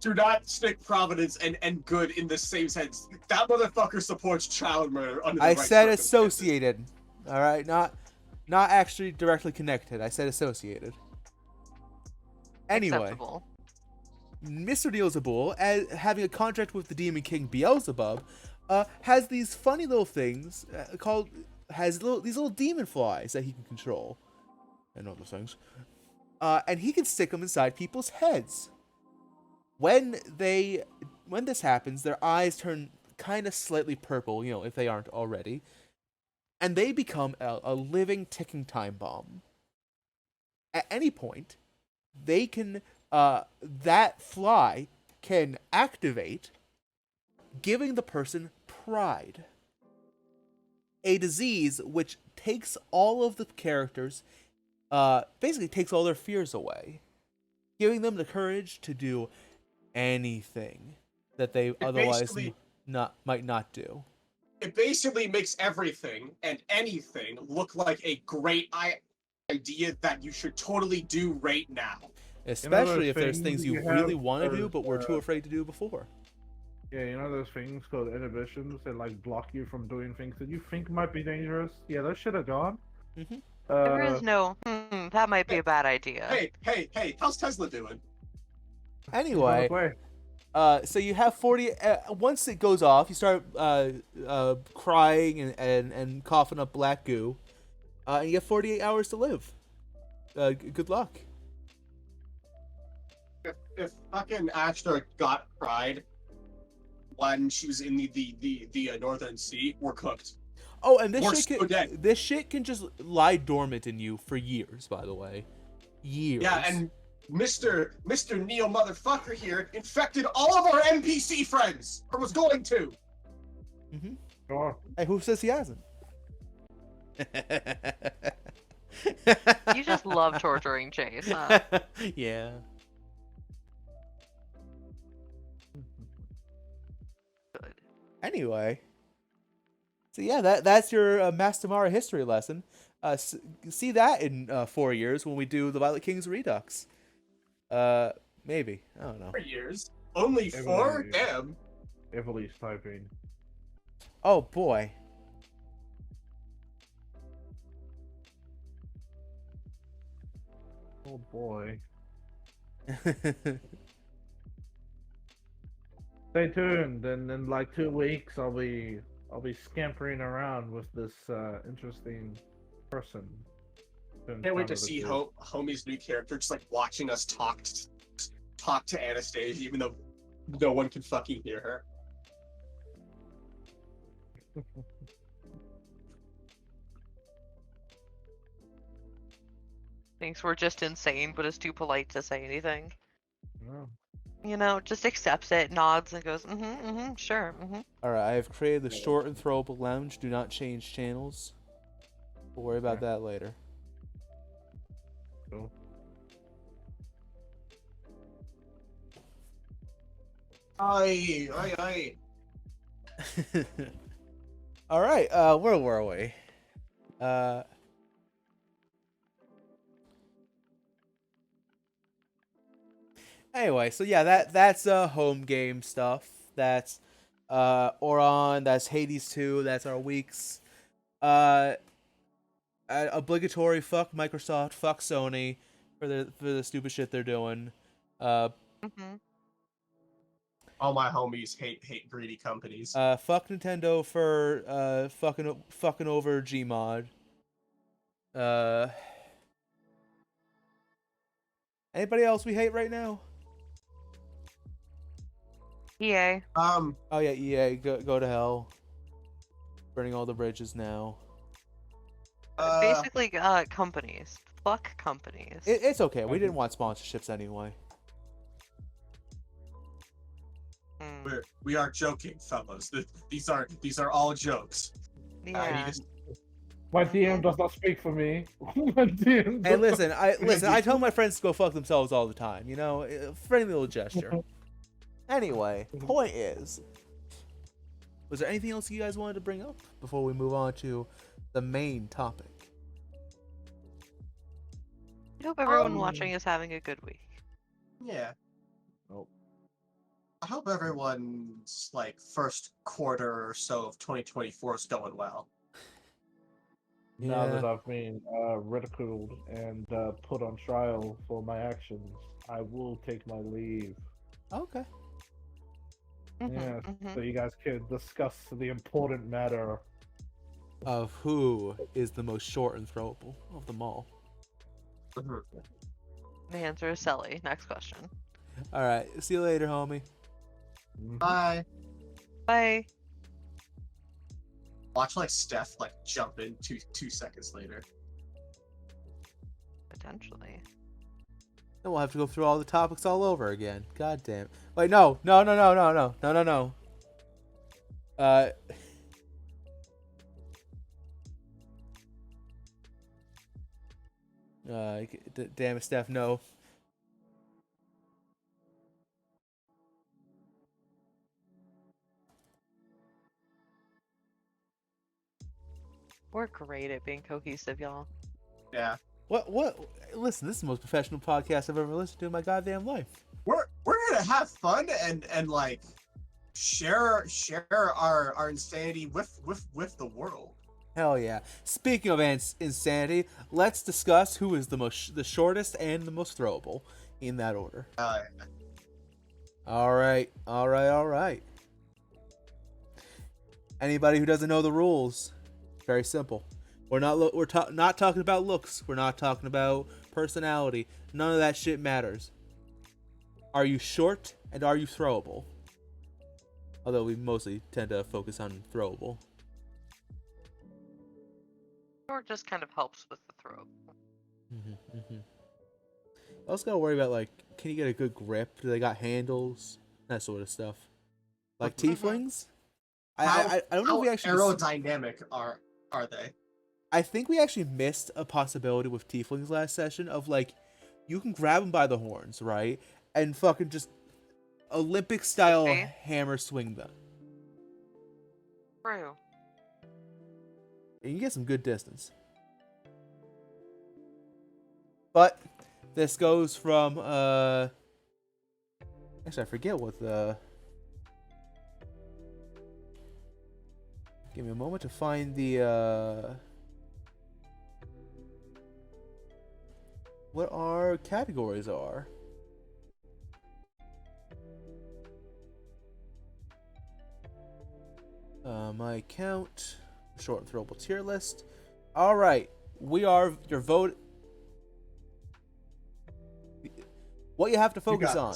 Speaker 2: do not stick Providence and good in the same sense. That motherfucker supports child murder under the
Speaker 1: I
Speaker 2: right
Speaker 1: said
Speaker 2: circumstances.
Speaker 1: associated, all right, not actually directly connected. I said associated. Anyway,
Speaker 3: Acceptable.
Speaker 1: Mr. Neil Zabul, as having a contract with the Demon King Beelzebub, has these funny little things these little demon flies that he can control, and all those things, and he can stick them inside people's heads. When this happens, their eyes turn kind of slightly purple, you know, if they aren't already, and they become a living ticking time bomb. At any point, they can that fly can activate, giving the person pride. a disease which takes all of the characters, basically takes all their fears away, giving them the courage to do anything that they otherwise might not do.
Speaker 2: It basically makes everything and anything look like a great idea that you should totally do right now.
Speaker 1: Especially if there's
Speaker 4: things
Speaker 1: things you
Speaker 4: you
Speaker 1: really
Speaker 4: have
Speaker 1: want to do,
Speaker 4: those,
Speaker 1: but were too afraid to do before.
Speaker 4: Yeah, you know those things called inhibitions that like block you from doing things that you think might be dangerous? Yeah, those should have gone.
Speaker 1: Mm-hmm.
Speaker 3: There is no, that might be a bad idea.
Speaker 2: Hey, how's Tesla doing?
Speaker 1: Anyway, so you have 40. Once it goes off, you start crying and coughing up black goo, and you have 48 hours to live. Good luck.
Speaker 2: If fucking Ashtar got fried when she was in the Northern Sea, we're cooked.
Speaker 1: Oh, and this
Speaker 2: We're
Speaker 1: shit
Speaker 2: so dead.
Speaker 1: this shit can just lie dormant in you for years. By the way, years.
Speaker 2: Yeah, and Mr. Neo motherfucker here infected all of our NPC friends, or was going to.
Speaker 1: Mm-hmm.
Speaker 4: Sure.
Speaker 1: Hey, who says he hasn't?
Speaker 3: You just love torturing Chase, huh?
Speaker 1: Yeah.
Speaker 3: Good.
Speaker 1: Anyway, so yeah, that's your Mastamara history lesson. See that in 4 years when we do the Violet King's Redux. Maybe, I don't know.
Speaker 2: 4 years? Only 4? Damn.
Speaker 4: Ivali's typing.
Speaker 1: Oh boy.
Speaker 4: Oh boy. Stay tuned, and in like 2 weeks I'll be scampering around with this interesting person.
Speaker 2: Can't wait to see Homie's new character just like watching us talk to Anastasia, even though no one can fucking hear her.
Speaker 3: Thinks we're just insane, but is too polite to say anything.
Speaker 4: Oh.
Speaker 3: You know, just accepts it, nods, and goes, sure,
Speaker 1: Alright, I have created the short and throwable lounge. Do not change channels. We'll worry about that later.
Speaker 4: Cool.
Speaker 2: Aye.
Speaker 1: Alright, where were we? Anyway, so yeah, that's home game stuff. That's Oron, that's Hades 2, that's our weeks. Obligatory fuck Microsoft, fuck Sony for the stupid shit they're doing.
Speaker 2: All my homies hate greedy companies.
Speaker 1: Fuck Nintendo for fucking over Gmod. Anybody else we hate right now?
Speaker 3: EA.
Speaker 1: Oh yeah, EA, go to hell. Burning all the bridges now.
Speaker 3: Basically, companies. Fuck companies.
Speaker 1: It's okay. We didn't want sponsorships anyway.
Speaker 2: We are joking, fellas. These are all jokes.
Speaker 3: Yeah.
Speaker 4: My DM does not speak for me. My DM
Speaker 1: Hey,
Speaker 4: does
Speaker 1: listen. I tell my friends to go fuck themselves all the time. You know, a friendly little gesture. Anyway, point is, was there anything else you guys wanted to bring up before we move on to the main topic?
Speaker 3: I hope everyone watching is having a good week.
Speaker 2: Yeah.
Speaker 4: Oh.
Speaker 2: I hope everyone's like first quarter or so of 2024 is going well.
Speaker 4: Now that I've been ridiculed and put on trial for my actions, I will take my leave.
Speaker 1: Okay.
Speaker 4: Yeah, so you guys can discuss the important matter
Speaker 1: Of who is the most short and throwable of them all.
Speaker 3: The answer is Selly. Next question.
Speaker 1: All right. See you later, homie.
Speaker 2: Bye.
Speaker 3: Bye.
Speaker 2: Watch like Steph like jump in two seconds later.
Speaker 3: Potentially.
Speaker 1: Then we'll have to go through all the topics all over again. God damn. Wait, no. Damn it, Steph, no.
Speaker 3: We're great at being cohesive, y'all.
Speaker 2: Yeah.
Speaker 1: What? Listen, this is the most professional podcast I've ever listened to in my goddamn life.
Speaker 2: We're gonna have fun and like share our insanity with the world.
Speaker 1: Hell yeah. Speaking of insanity, let's discuss who is the shortest and the most throwable in that order. All right. Anybody who doesn't know the rules, very simple. We're not talking about looks. We're not talking about personality. None of that shit matters. Are you short and are you throwable? Although we mostly tend to focus on throwable.
Speaker 3: Or just kind of helps with the throw.
Speaker 1: I also gotta worry about, like, can you get a good grip? Do they got handles? That sort of stuff. Like tieflings? I don't know if we actually
Speaker 2: aerodynamic are they?
Speaker 1: I think we actually missed a possibility with tieflings last session of, like, you can grab them by the horns, right? And fucking just Olympic style hammer swing them.
Speaker 3: True.
Speaker 1: And you get some good distance. But this goes from actually I forget what the give me a moment to find the what our categories are. My account, short and throwable tier list. All right, we are your vote. What you have to focus on,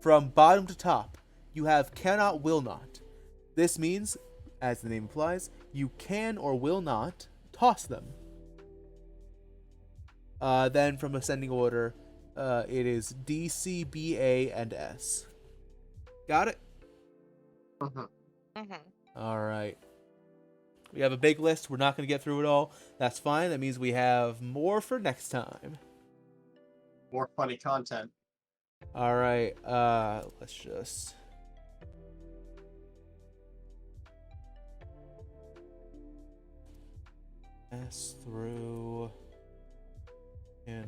Speaker 1: from bottom to top, you have cannot, will not. This means, as the name implies, you can or will not toss them. Then from ascending order, it is D, C, B, A, and S. Got it? All right. We have a big list. We're not going to get through it all. That's fine. That means we have more for next time.
Speaker 2: More funny content.
Speaker 1: All right. Let's just... S through... And...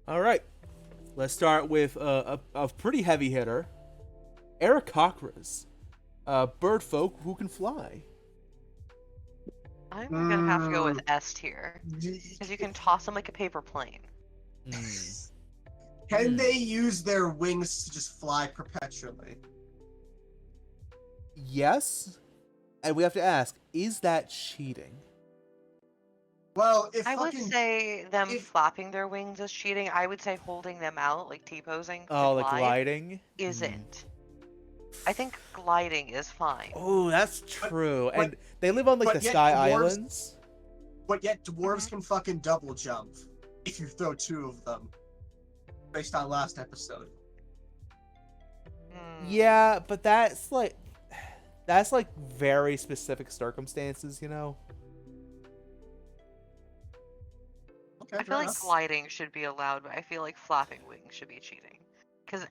Speaker 1: All right, let's start with a pretty heavy hitter, Aarakocras, bird folk who can fly.
Speaker 3: I'm gonna have to go with S tier because you can toss them like a paper plane.
Speaker 2: Can they use their wings to just fly perpetually?
Speaker 1: Yes, and we have to ask: is that cheating?
Speaker 2: Well, if
Speaker 3: I would say them flapping their wings is cheating. I would say holding them out, like T-posing,
Speaker 1: like gliding,
Speaker 3: isn't. I think gliding is fine.
Speaker 1: Oh, that's true. And they live on like the Sky Islands.
Speaker 2: But yet dwarves can fucking double jump if you throw two of them, based on last episode.
Speaker 1: Yeah, but that's like very specific circumstances, you know.
Speaker 3: I feel like gliding should be allowed, but I feel like flapping wings should be cheating. Because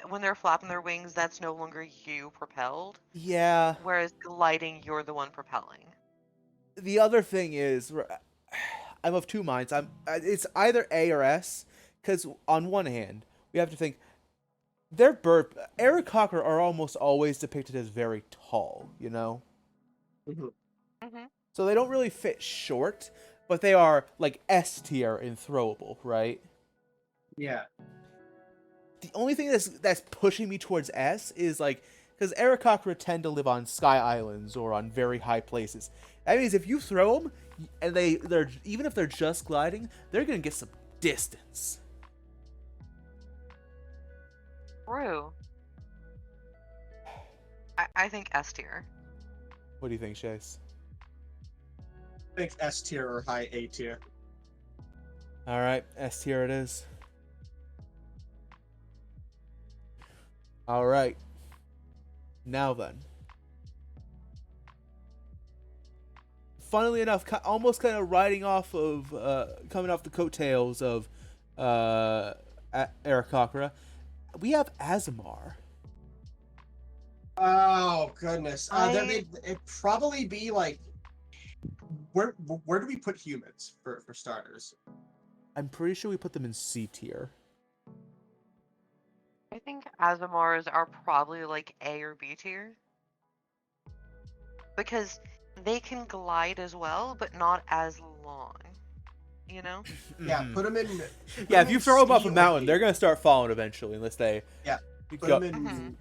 Speaker 3: when they're flapping their wings, that's no longer you propelled.
Speaker 1: Yeah.
Speaker 3: Whereas gliding, you're the one propelling.
Speaker 1: The other thing is, I'm of two minds. It's either A or S, because on one hand, we have to think, Aarakocra are almost always depicted as very tall, you know? So they don't really fit short, but they are like S tier in throwable, right?
Speaker 2: Yeah.
Speaker 1: The only thing that's pushing me towards S is like, because Aarakocra tend to live on Sky Islands or on very high places. That means if you throw them, and they're even if they're just gliding, they're gonna get some distance.
Speaker 3: True. I think S tier.
Speaker 1: What do you think, Chase?
Speaker 2: I think S tier or high A tier.
Speaker 1: All right, S tier it is. All right. Now then. Funnily enough, almost kind of riding off of, coming off the coattails of Aarakocra, we have Azamar.
Speaker 2: Oh goodness. It'd probably be like, where do we put humans for starters?
Speaker 1: I'm pretty sure we put them in C tier.
Speaker 3: I think Azamars are probably like A or B tier. Because they can glide as well, but not as long. You know?
Speaker 2: Yeah, put them in.
Speaker 1: Yeah, if you throw them off
Speaker 2: C
Speaker 1: a
Speaker 2: or
Speaker 1: mountain,
Speaker 2: D.
Speaker 1: they're gonna start falling eventually, unless they.
Speaker 2: Yeah, put
Speaker 1: go.
Speaker 2: them in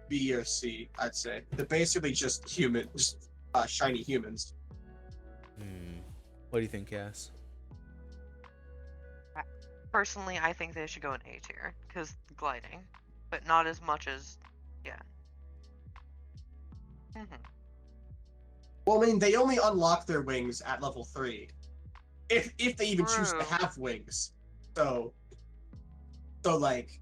Speaker 2: B or C. I'd say they're basically just shiny humans.
Speaker 1: What do you think, Cass?
Speaker 3: Personally, I think they should go in A tier because gliding, but not as much as, yeah.
Speaker 2: Well, I mean, they only unlock their wings at level 3, if they even choose to
Speaker 3: True.
Speaker 2: have wings. So like,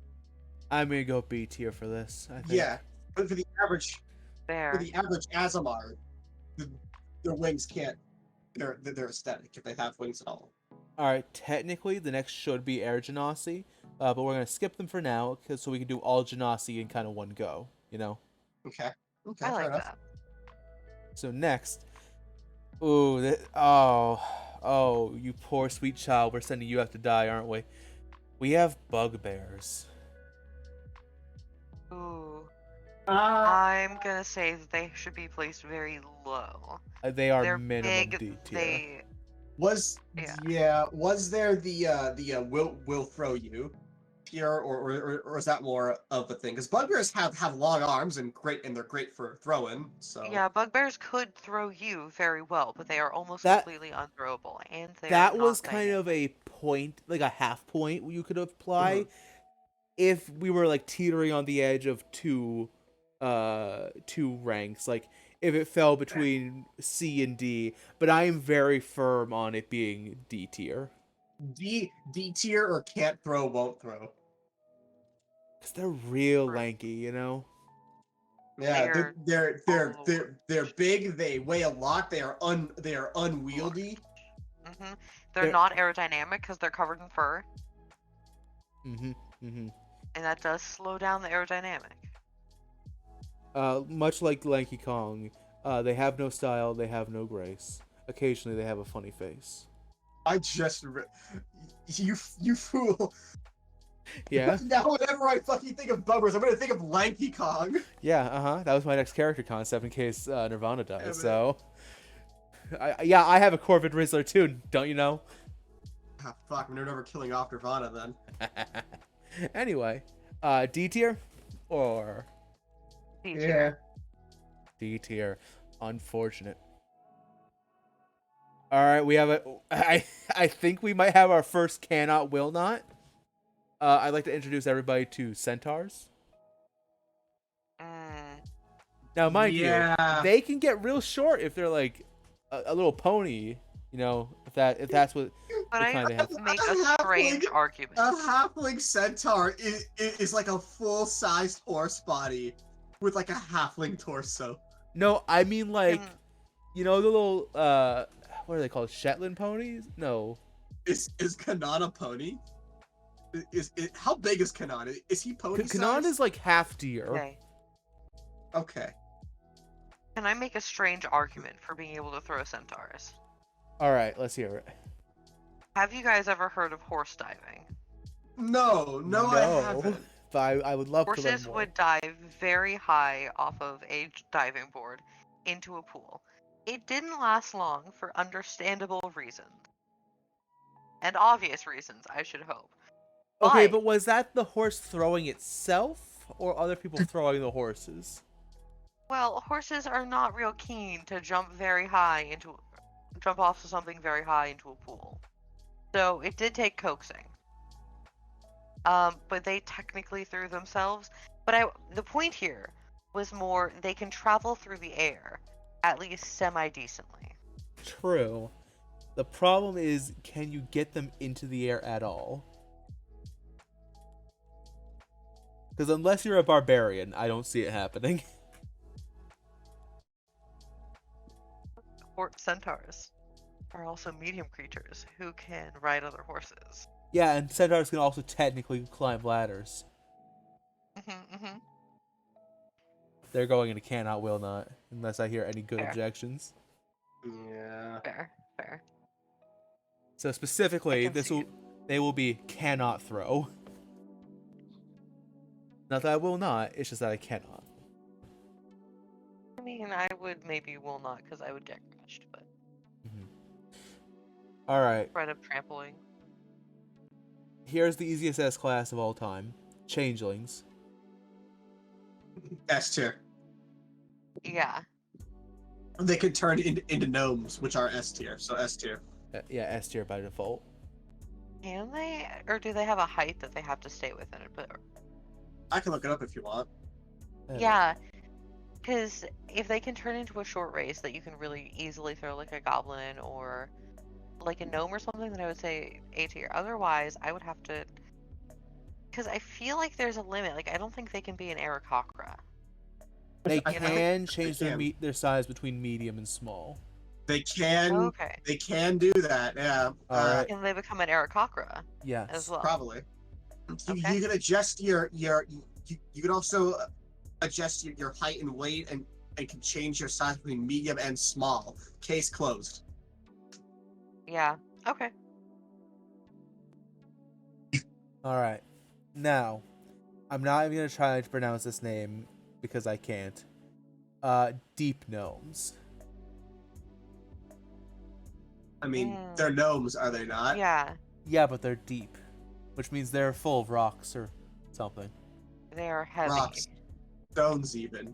Speaker 1: I'm gonna go B tier for this. I think.
Speaker 2: yeah, but for the average
Speaker 3: There.
Speaker 2: Azamar, their wings can't. They're aesthetic if they have wings at all.
Speaker 1: All right. Technically, the next should be Air Genasi, but we're gonna skip them for now, so we can do all Genasi in kind of one go. You know.
Speaker 2: Okay.
Speaker 3: I
Speaker 2: fair
Speaker 3: like
Speaker 2: enough.
Speaker 3: that.
Speaker 1: So next, oh, you poor sweet child. We're sending you out to die, aren't we? We have bugbears.
Speaker 3: Ooh.
Speaker 4: Uh,
Speaker 3: I'm gonna say that they should be placed very low.
Speaker 1: They are
Speaker 3: They're
Speaker 1: minimum
Speaker 3: big.
Speaker 1: D tier.
Speaker 2: Was
Speaker 3: Yeah.
Speaker 2: was there the will throw you here, or is that more of a thing? Because bugbears have long arms and they're great for throwing. So
Speaker 3: Yeah, bugbears could throw you very well, but they are almost
Speaker 1: That-
Speaker 3: completely unthrowable, and they
Speaker 1: That
Speaker 3: are
Speaker 1: was
Speaker 3: not
Speaker 1: kind
Speaker 3: banging.
Speaker 1: of a point, like a half point you could apply if we were like teetering on the edge of two ranks, like if it fell between C and D, but I am very firm on it being D tier.
Speaker 2: D tier or can't throw, won't throw.
Speaker 1: Cause they're real
Speaker 3: Right.
Speaker 1: lanky, you know.
Speaker 2: Yeah, they're
Speaker 3: all
Speaker 2: big. They weigh a lot. They are unwieldy.
Speaker 3: They're not aerodynamic because they're covered in fur,
Speaker 1: And
Speaker 3: that does slow down the aerodynamic.
Speaker 1: much like Lanky Kong, they have no style. They have no grace. Occasionally, they have a funny face.
Speaker 2: I just you fool.
Speaker 1: Yeah.
Speaker 2: Now whenever I fucking think of buggers, I'm gonna think of Lanky Kong.
Speaker 1: Yeah. That was my next character concept in case Nirvana dies.
Speaker 2: Yeah, man.
Speaker 1: So. I have a Corvid Rizzler too, don't you know?
Speaker 2: Ah, fuck, we're never killing off Nirvana then.
Speaker 1: Anyway, D tier or
Speaker 3: D tier.
Speaker 1: D tier? Unfortunate. All right, we have I think we might have our first cannot will not. I'd like to introduce everybody to centaurs. Now, mind you, they can get real short if they're like a little pony. You know, if that's what.
Speaker 3: But I
Speaker 1: kind of have.
Speaker 3: make a strange argument.
Speaker 2: A halfling centaur is like a full-sized horse body with like a halfling torso.
Speaker 1: No, I mean like,
Speaker 3: Can-
Speaker 1: you know the little what are they called? Shetland ponies? No.
Speaker 2: Is Kanan a pony? How big is Kanan? Is he pony
Speaker 1: Kanan
Speaker 2: size?
Speaker 1: is like half deer.
Speaker 3: Okay.
Speaker 2: Okay.
Speaker 3: Can I make a strange argument for being able to throw centaurs?
Speaker 1: All right, let's hear it.
Speaker 3: Have you guys ever heard of horse diving?
Speaker 2: No, I haven't.
Speaker 1: But I would love to learn
Speaker 3: Horses
Speaker 1: more.
Speaker 3: would dive very high off of a diving board into a pool. It didn't last long for understandable reasons. And obvious reasons, I should hope.
Speaker 1: Okay, but was that the horse throwing itself, or other people throwing the horses?
Speaker 3: Well, horses are not real keen to jump off of something very high into a pool. So it did take coaxing. But they technically threw themselves. But the point here was more they can travel through the air, at least semi-decently.
Speaker 1: True. The problem is, can you get them into the air at all? Because unless you're a barbarian, I don't see it happening.
Speaker 3: Centaurs are also medium creatures who can ride other horses.
Speaker 1: Yeah, and centaurs can also technically climb ladders.
Speaker 3: Mm-hmm.
Speaker 1: They're going into cannot, will not, unless I hear any good
Speaker 3: Fair.
Speaker 1: objections.
Speaker 2: Yeah.
Speaker 3: Fair.
Speaker 1: So specifically,
Speaker 3: I can see it.
Speaker 1: they will be cannot throw. Not that I will not, it's just that I cannot.
Speaker 3: I mean, I would maybe will not because I would get crushed, but
Speaker 1: All right,
Speaker 3: right up trampling.
Speaker 1: here's the easiest S class of all time: changelings.
Speaker 2: S tier.
Speaker 3: Yeah.
Speaker 2: They can turn into gnomes, which are S tier. So S tier.
Speaker 1: Yeah, S tier by default.
Speaker 3: Can they, or do they have a height that they have to stay within it? But
Speaker 2: I can look it up if you want.
Speaker 3: yeah, because if they can turn into a short race that you can really easily throw like a goblin or like a gnome or something, then I would say A tier. Otherwise, I would have to, because I feel like there's a limit. Like I don't think they can be an Aarakocra.
Speaker 1: They
Speaker 2: I
Speaker 1: can
Speaker 2: think
Speaker 1: change
Speaker 2: they
Speaker 1: their
Speaker 2: can.
Speaker 1: their size between medium and small.
Speaker 2: They can.
Speaker 3: Okay.
Speaker 2: They can do that. Yeah.
Speaker 1: Alright.
Speaker 3: Can they become an Aarakocra
Speaker 1: Yes.
Speaker 3: as well?
Speaker 2: Probably.
Speaker 3: Okay.
Speaker 2: You can adjust your you can also adjust your height and weight and can change your size between medium and small. Case closed.
Speaker 3: Yeah. Okay.
Speaker 1: All right. Now, I'm not even gonna try to pronounce this name because I can't. Deep gnomes.
Speaker 2: I mean,
Speaker 3: Mm.
Speaker 2: they're gnomes, are they not?
Speaker 3: Yeah.
Speaker 1: Yeah, but they're deep, which means they're full of rocks or something.
Speaker 3: They are heavy.
Speaker 2: Rocks. Stones even.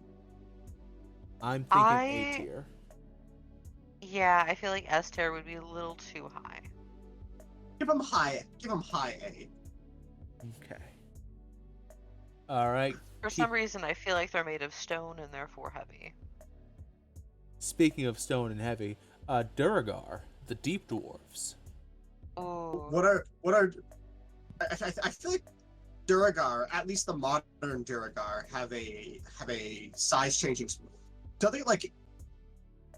Speaker 1: I'm thinking A
Speaker 3: I-
Speaker 1: tier.
Speaker 3: Yeah, I feel like S tier would be a little too high.
Speaker 2: Give them high. Give them high A.
Speaker 1: Okay. All right.
Speaker 3: For some reason, I feel like they're made of stone and therefore heavy.
Speaker 1: Speaking of stone and heavy, Duragar, the deep dwarves.
Speaker 3: Ooh.
Speaker 2: What are I feel like Duragar, at least the modern Duragar, have a size changing. Do they like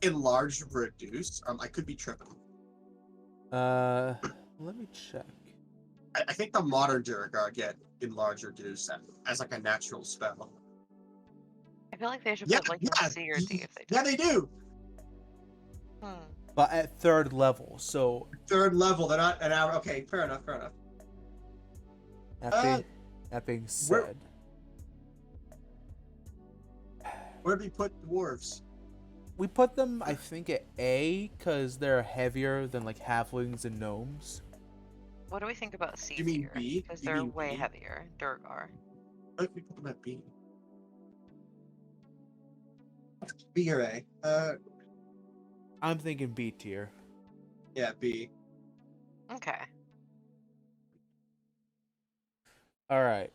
Speaker 2: enlarge, reduce? I could be tripping.
Speaker 1: Let me check.
Speaker 2: I think the modern Duragar get enlarge, reduce as like a natural spell.
Speaker 3: I feel like they should
Speaker 2: Yeah,
Speaker 3: put like
Speaker 2: yeah,
Speaker 3: a C or D if they do.
Speaker 2: Yeah, they do.
Speaker 3: Hmm.
Speaker 1: But at third level, so
Speaker 2: Third level, they're not an hour. Okay, fair enough.
Speaker 1: that being
Speaker 2: where-
Speaker 1: said,
Speaker 2: Where do we put dwarves?
Speaker 1: we put them, I think, at A because they're heavier than like halflings and gnomes.
Speaker 3: What do we think about C
Speaker 2: You mean
Speaker 3: tier?
Speaker 2: B?
Speaker 3: Because
Speaker 2: You
Speaker 3: they're
Speaker 2: mean
Speaker 3: way
Speaker 2: B?
Speaker 3: heavier. Durgar.
Speaker 2: Where do we put them at B? B or A?
Speaker 1: I'm thinking B tier.
Speaker 2: Yeah, B.
Speaker 3: Okay.
Speaker 1: All right.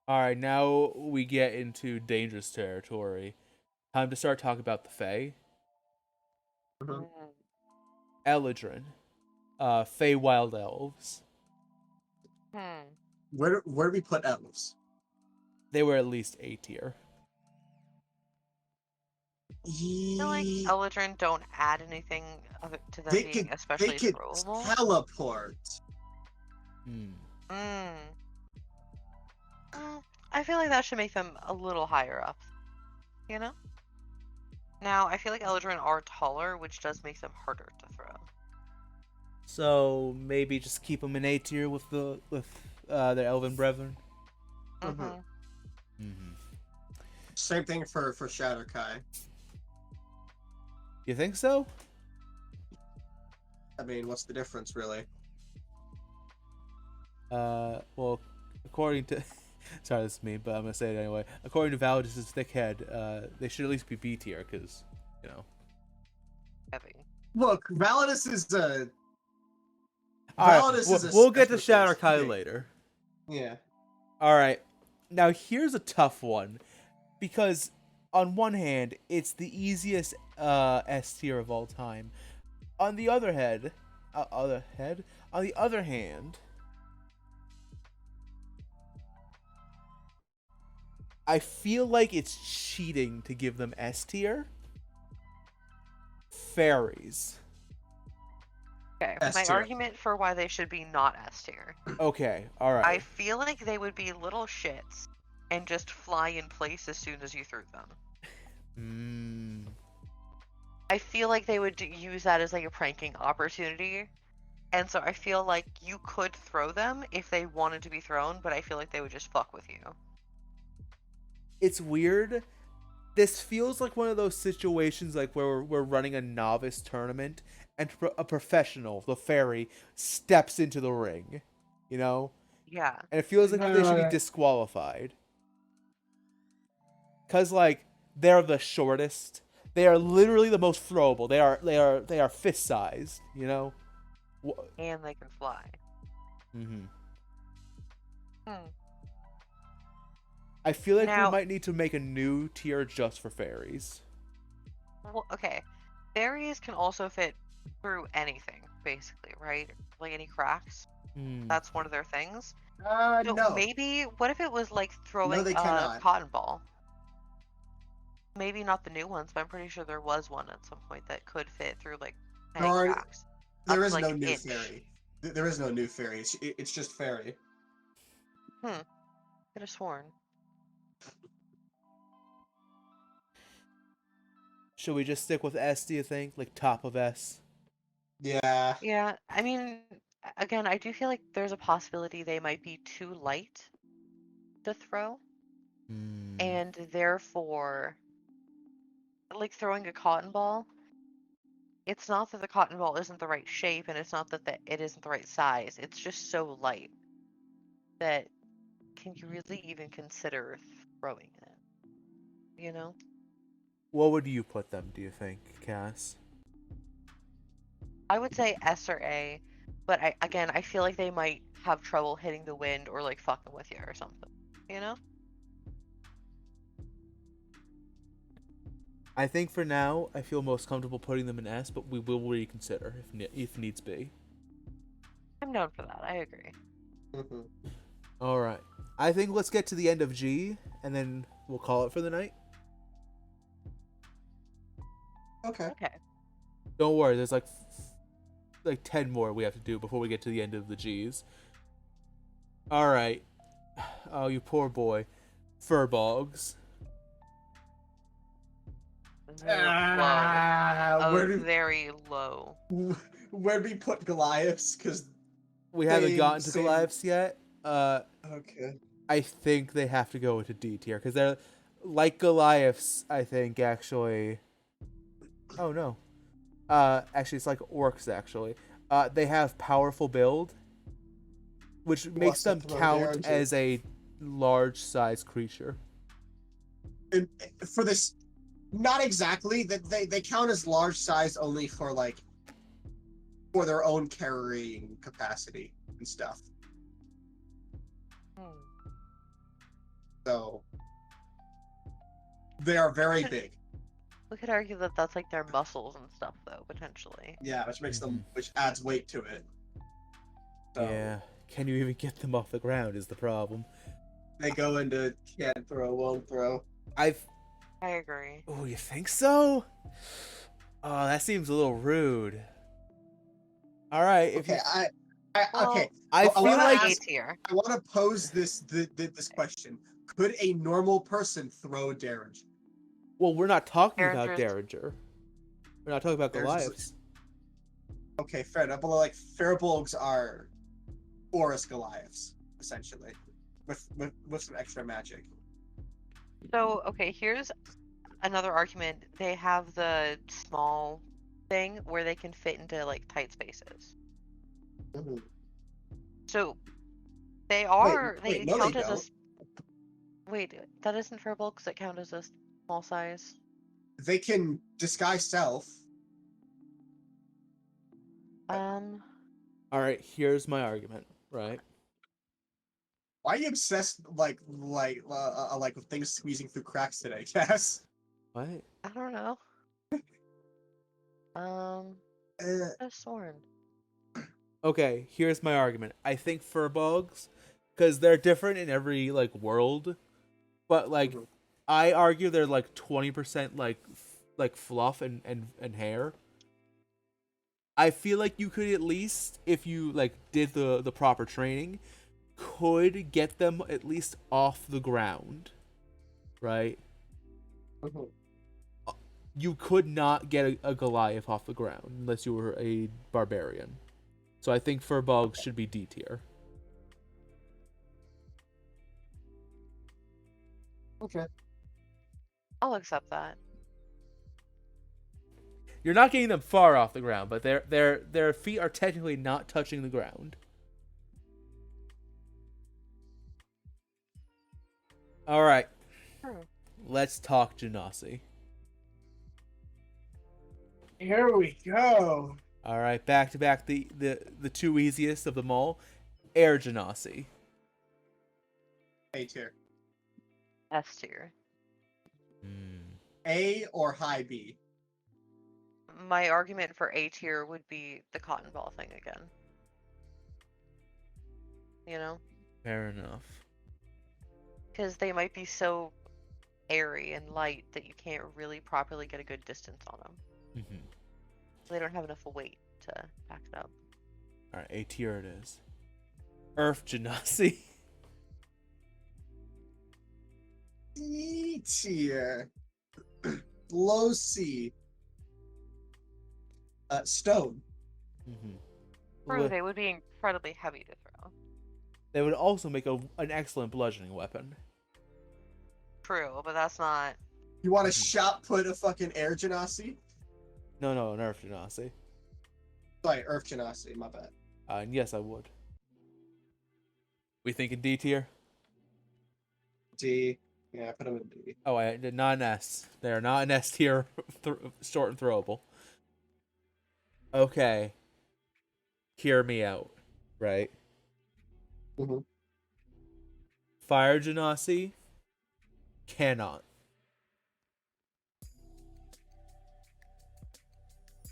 Speaker 1: All right, now we get into dangerous territory. Time to start talking about the Fae.
Speaker 2: Mhm.
Speaker 3: Mm.
Speaker 1: Eladrin. Fae Wild Elves.
Speaker 3: Hmm.
Speaker 2: Where do we put elves?
Speaker 1: They were at least A tier.
Speaker 3: I feel like Eladrin don't add anything of it to them
Speaker 2: They
Speaker 3: being
Speaker 2: could
Speaker 3: especially throwable.
Speaker 2: teleport.
Speaker 1: Hmm.
Speaker 3: Mm. I feel like that should make them a little higher up. You know? Now, I feel like Eladrin are taller, which does make them harder to throw.
Speaker 1: So maybe just keep them in A tier with their elven brethren.
Speaker 3: Mm-hmm.
Speaker 2: Mhm.
Speaker 1: Mm-hmm.
Speaker 2: Same thing for Shatterkai.
Speaker 1: You think so?
Speaker 2: I mean, what's the difference, really?
Speaker 1: Well, according to sorry, this is me, but I'm gonna say it anyway. According to Validus' thick head, they should at least be B tier because, you know.
Speaker 3: Heavy.
Speaker 2: Look, Validus is a.
Speaker 1: All right,
Speaker 2: Validus is a
Speaker 1: we'll get to
Speaker 2: special case.
Speaker 1: Shatterkai
Speaker 2: Okay.
Speaker 1: later.
Speaker 2: Yeah.
Speaker 1: All right, now here's a tough one because on one hand, it's the easiest S tier of all time. On the other head, on the other hand, I feel like it's cheating to give them S tier. Fairies.
Speaker 3: Okay,
Speaker 2: S
Speaker 3: my
Speaker 2: tier.
Speaker 3: argument for why they should be not S tier.
Speaker 1: Okay, all
Speaker 3: I
Speaker 1: right.
Speaker 3: feel like they would be little shits and just fly in place as soon as you threw them. I feel like they would use that as like a pranking opportunity. And so I feel like you could throw them if they wanted to be thrown, but I feel like they would just fuck with you.
Speaker 1: It's weird. This feels like one of those situations like where we're running a novice tournament and a professional, the fairy, steps into the ring. You know?
Speaker 3: Yeah.
Speaker 1: And it feels like they should be
Speaker 4: Right.
Speaker 1: disqualified. Cause like they're the shortest. They are literally the most throwable. They are fist sized, you know?
Speaker 3: And they can fly.
Speaker 1: Mm-hmm.
Speaker 3: Hmm.
Speaker 1: I feel like we
Speaker 3: Now-
Speaker 1: might need to make a new tier just for fairies.
Speaker 3: Well, okay. Fairies can also fit through anything, basically, right? Like any cracks. That's one of their things. So
Speaker 2: No.
Speaker 3: maybe, what if it was like throwing
Speaker 2: they
Speaker 3: a
Speaker 2: cannot.
Speaker 3: cotton ball? Maybe not the new ones, but I'm pretty sure there was one at some point that could fit through like
Speaker 2: There
Speaker 3: any
Speaker 2: are-
Speaker 3: cracks.
Speaker 2: There
Speaker 3: Up
Speaker 2: is
Speaker 3: to,
Speaker 2: no
Speaker 3: like,
Speaker 2: new
Speaker 3: inch.
Speaker 2: fairy. There is no new fairy. It's just fairy.
Speaker 3: Could have sworn.
Speaker 1: Should we just stick with S, do you think? Like top of S?
Speaker 2: Yeah.
Speaker 3: Yeah, I mean, again, I do feel like there's a possibility they might be too light to throw, and therefore, like throwing a cotton ball, it's not that the cotton ball isn't the right shape, and it's not that it isn't the right size. It's just so light that can you really even consider throwing it? You know?
Speaker 1: What would you put them, do you think, Cass?
Speaker 3: I would say S or A, but I feel like they might have trouble hitting the wind or like fucking with you or something. You know?
Speaker 1: I think for now, I feel most comfortable putting them in S, but we will reconsider if needs be.
Speaker 3: I'm down for that. I agree.
Speaker 2: Mhm.
Speaker 1: All right. I think let's get to the end of G, and then we'll call it for the night.
Speaker 2: Okay.
Speaker 3: Okay.
Speaker 1: Don't worry, there's like 10 more we have to do before we get to the end of the G's. All right. Oh, you poor boy. Furbogs.
Speaker 3: Very low.
Speaker 2: Where do we put Goliaths? Because
Speaker 1: We haven't
Speaker 2: They
Speaker 1: gotten to
Speaker 2: seem-
Speaker 1: Goliaths yet.
Speaker 2: okay.
Speaker 1: I think they have to go into D tier because they're like Goliaths. I think actually. Oh no. Actually, it's like orcs. Actually, they have powerful build, which makes them
Speaker 2: throw
Speaker 1: count
Speaker 2: damage.
Speaker 1: as a large size creature.
Speaker 2: And for this, not exactly. That they count as large size only for like for their own carrying capacity and stuff.
Speaker 3: Hmm.
Speaker 2: So they are very big.
Speaker 3: We could argue that that's like their muscles and stuff, though, potentially.
Speaker 2: Yeah, which makes them, which adds weight to it. So
Speaker 1: Yeah. Can you even get them off the ground? Is the problem.
Speaker 2: they go into can't throw, won't throw.
Speaker 3: I agree.
Speaker 1: Oh, you think so? Oh, that seems a little rude. All right. If
Speaker 2: Okay,
Speaker 1: you,
Speaker 2: okay.
Speaker 1: I
Speaker 2: I
Speaker 1: feel
Speaker 2: wanna
Speaker 1: like
Speaker 3: A
Speaker 2: ask-
Speaker 3: tier.
Speaker 2: I want to pose this question: could a normal person throw Derringer?
Speaker 1: well, we're not talking about
Speaker 3: Derringers-
Speaker 1: Derringer. We're not talking about
Speaker 2: There's just-
Speaker 1: Goliaths.
Speaker 2: Okay, fair enough. But like Faribolgs are Boris Goliaths, essentially, with some extra magic.
Speaker 3: So, okay, here's another argument. They have the small thing where they can fit into like tight spaces.
Speaker 2: Mhm.
Speaker 3: So they are
Speaker 2: wait,
Speaker 3: they
Speaker 2: no,
Speaker 3: count
Speaker 2: they
Speaker 3: as a
Speaker 2: don't.
Speaker 3: s- wait, that isn't for bulks that count as a small size.
Speaker 2: They can disguise self.
Speaker 3: Um,
Speaker 1: All right. Here's my argument. Right.
Speaker 2: Why are you obsessed like with things squeezing through cracks today, Cass?
Speaker 1: What?
Speaker 3: I don't know. A Soren.
Speaker 1: Okay, here's my argument. I think furbolgs, because they're different in every like world, but like
Speaker 2: Mhm.
Speaker 1: I argue they're like 20% like fluff and hair. I feel like you could at least, if you like did the proper training, could get them at least off the ground, right?
Speaker 2: Mhm.
Speaker 1: You could not get a Goliath off the ground unless you were a barbarian. So I think furbolgs should be D tier.
Speaker 2: Okay.
Speaker 3: I'll accept that.
Speaker 1: You're not getting them far off the ground, but their feet are technically not touching the ground. All right,
Speaker 3: True.
Speaker 1: let's talk Genasi.
Speaker 2: Here we go.
Speaker 1: All right, back to back the two easiest of them all, Air Genasi.
Speaker 2: A tier.
Speaker 3: S tier.
Speaker 2: A or high B.
Speaker 3: My argument for A tier would be the cotton ball thing again. You know?
Speaker 1: Fair enough.
Speaker 3: Because they might be so airy and light that you can't really properly get a good distance on them.
Speaker 1: Mm-hmm.
Speaker 3: They don't have enough weight to back it up.
Speaker 1: All right, A tier it is. Earth Genasi.
Speaker 2: C tier. Low C. Stone.
Speaker 1: Mm-hmm.
Speaker 3: True, they would be incredibly heavy to throw.
Speaker 1: They would also make an excellent bludgeoning weapon.
Speaker 3: True, but that's not.
Speaker 2: You want to shot put a fucking air genasi?
Speaker 1: No, an Earth Genasi.
Speaker 2: Sorry, earth genasi. My bad.
Speaker 1: And yes, I would. We thinking D tier?
Speaker 2: D. Yeah, put them in D.
Speaker 1: Oh, not an S. They are not an S tier short and throwable. Okay. Hear me out, right?
Speaker 2: Mhm.
Speaker 1: Fire Genasi cannot.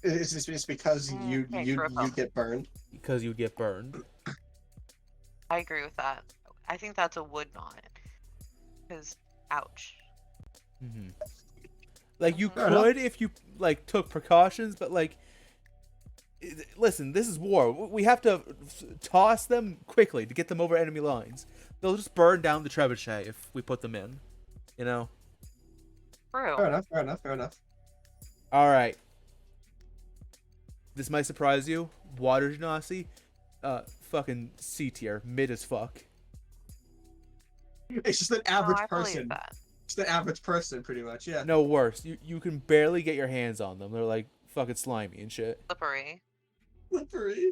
Speaker 2: It's because you
Speaker 3: Thanks, Ripple.
Speaker 2: you get burned.
Speaker 1: Because you'd get burned.
Speaker 3: I agree with that. I think that's a would not. Because, ouch.
Speaker 1: Mm-hmm. Like, you
Speaker 2: Fair enough.
Speaker 1: could if you, like, took precautions, but, like, listen, this is war. We have to toss them quickly to get them over enemy lines. They'll just burn down the trebuchet if we put them in. You know?
Speaker 3: True.
Speaker 2: Fair enough.
Speaker 1: All right. This might surprise you. Water Genasi, fucking C tier, mid as fuck.
Speaker 2: It's just an
Speaker 3: No,
Speaker 2: average
Speaker 3: I believe
Speaker 2: person.
Speaker 3: that.
Speaker 2: Just an average person, pretty much. Yeah.
Speaker 1: No, worse. You can barely get your hands on them. They're like fucking slimy and shit.
Speaker 3: Slippery.
Speaker 2: Slippery.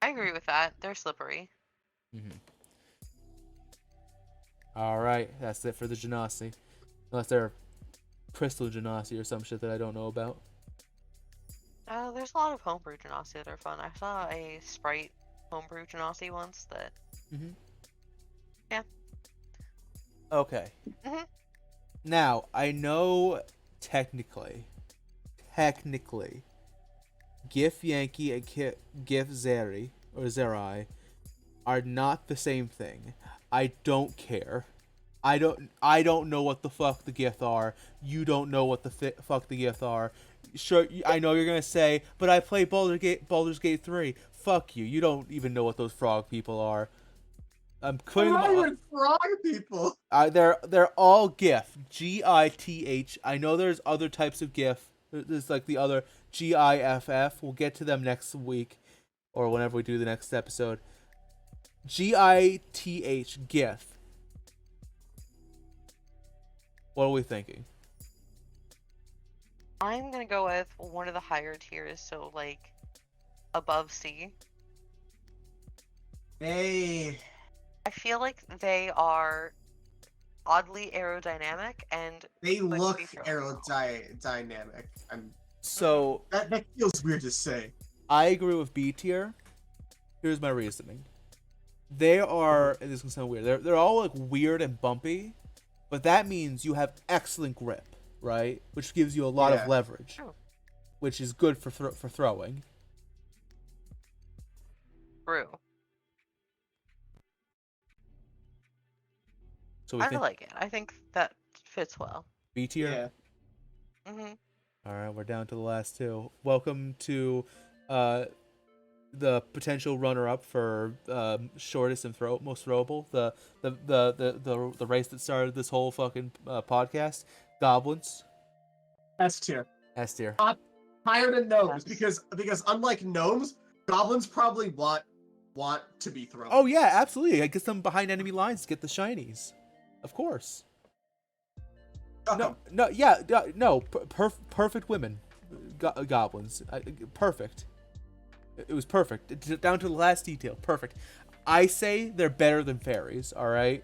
Speaker 3: I agree with that. They're slippery.
Speaker 1: Mm-hmm. All right, that's it for the Genasi. Unless they're Crystal Genasi or some shit that I don't know about.
Speaker 3: There's a lot of homebrew Genasi that are fun. I saw a Sprite homebrew Genasi once that.
Speaker 1: Mm-hmm.
Speaker 3: Yeah.
Speaker 1: Okay.
Speaker 3: Mhm.
Speaker 1: Now, I know technically, GIF Yankee and GIF Zeri, or Zerai, are not the same thing. I don't care. I don't know what the fuck the GIF are. You don't know what the fuck the GIF are. Sure, I know you're gonna say, but I play Baldur's Gate 3. Fuck you. You don't even know what those frog people are. I'm putting them
Speaker 2: Even frog people.
Speaker 1: they're all GIF. GITH. I know there's other types of GIF. There's like the other GIFF. We'll get to them next week or whenever we do the next episode. GITH. GIF. What are we thinking?
Speaker 3: I'm gonna go with one of the higher tiers, so like above C.
Speaker 2: Hey.
Speaker 3: I feel like they are oddly aerodynamic and
Speaker 2: They
Speaker 3: could
Speaker 2: look
Speaker 3: be thrown.
Speaker 2: aerodynamic.
Speaker 1: So
Speaker 2: That feels weird to say.
Speaker 1: I agree with B tier. Here's my reasoning. They are, and this can sound weird. They're all like weird and bumpy, but that means you have excellent grip, right? Which gives you a lot
Speaker 2: Yeah.
Speaker 1: of leverage,
Speaker 3: Oh.
Speaker 1: which is good for for throwing.
Speaker 3: True.
Speaker 1: So we
Speaker 3: I
Speaker 1: think
Speaker 3: like it. I think that fits well.
Speaker 1: B tier.
Speaker 2: Yeah.
Speaker 3: Hmm
Speaker 1: All right, we're down to the last two. Welcome to the potential runner-up for shortest and most throwable. The race that started this whole fucking podcast. Goblins.
Speaker 2: S tier.
Speaker 1: S tier.
Speaker 2: Higher than gnomes
Speaker 3: Yes.
Speaker 2: because unlike gnomes, goblins probably want to be thrown.
Speaker 1: Oh yeah, absolutely. I get them behind enemy lines to get the shinies. Of course. No, yeah, no. Perfect women, goblins. Perfect. It was perfect. Down to the last detail. Perfect. I say they're better than fairies. All right.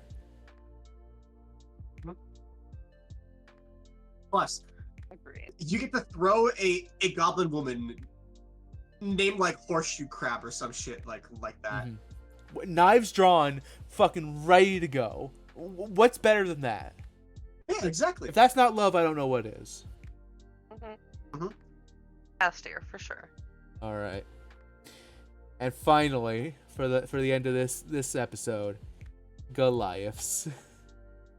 Speaker 2: Plus,
Speaker 3: Agreed.
Speaker 2: you get to throw a goblin woman named like Horseshoe Crab or some shit like that.
Speaker 1: Mm-hmm. Knives drawn, fucking ready to go. What's better than that?
Speaker 2: Yeah, exactly.
Speaker 1: If that's not love, I don't know what is.
Speaker 3: S tier for sure.
Speaker 1: All right. And finally, for the end of this episode, Goliaths.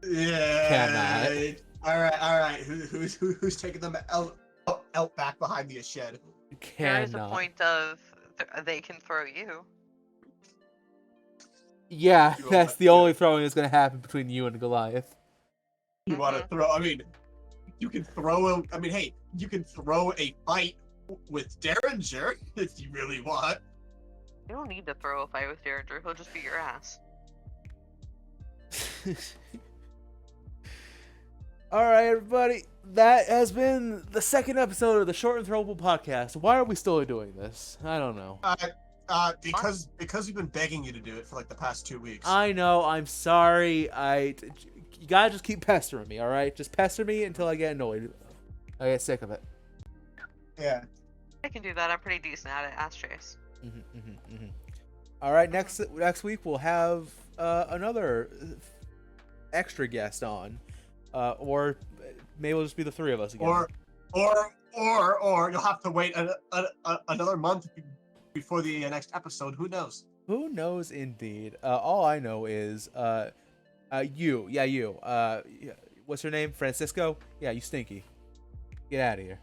Speaker 2: Yeah.
Speaker 1: Cannot.
Speaker 2: All right. Who's taking them out back behind the shed?
Speaker 3: There is a
Speaker 1: Cannot.
Speaker 3: point of they can throw you.
Speaker 1: Yeah,
Speaker 2: You
Speaker 1: that's
Speaker 2: want
Speaker 1: the
Speaker 2: to-
Speaker 1: only throwing that's gonna happen between you and Goliath.
Speaker 2: You want to throw? I mean, you can throw. Hey, you can throw a fight with Derringer if you really want.
Speaker 3: You don't need to throw a fight with Derringer. He'll just beat your ass.
Speaker 1: All right, everybody. That has been the second episode of the Short and Throwable podcast. Why are we still doing this? I don't know.
Speaker 2: Because we've been begging you to do it for like the past 2 weeks.
Speaker 1: I know. I'm sorry. You gotta just keep pestering me. All right, just pester me until I get annoyed. I get sick of it.
Speaker 2: Yeah.
Speaker 3: I can do that. I'm pretty decent at it. Ask Chase.
Speaker 1: All right, next week we'll have another extra guest on, or maybe it'll just be the three of us again.
Speaker 2: Or you'll have to wait another month before the next episode. Who knows?
Speaker 1: Who knows, indeed. All I know is you. Yeah, you. What's your name? Francisco? Yeah, you stinky. Get out of here.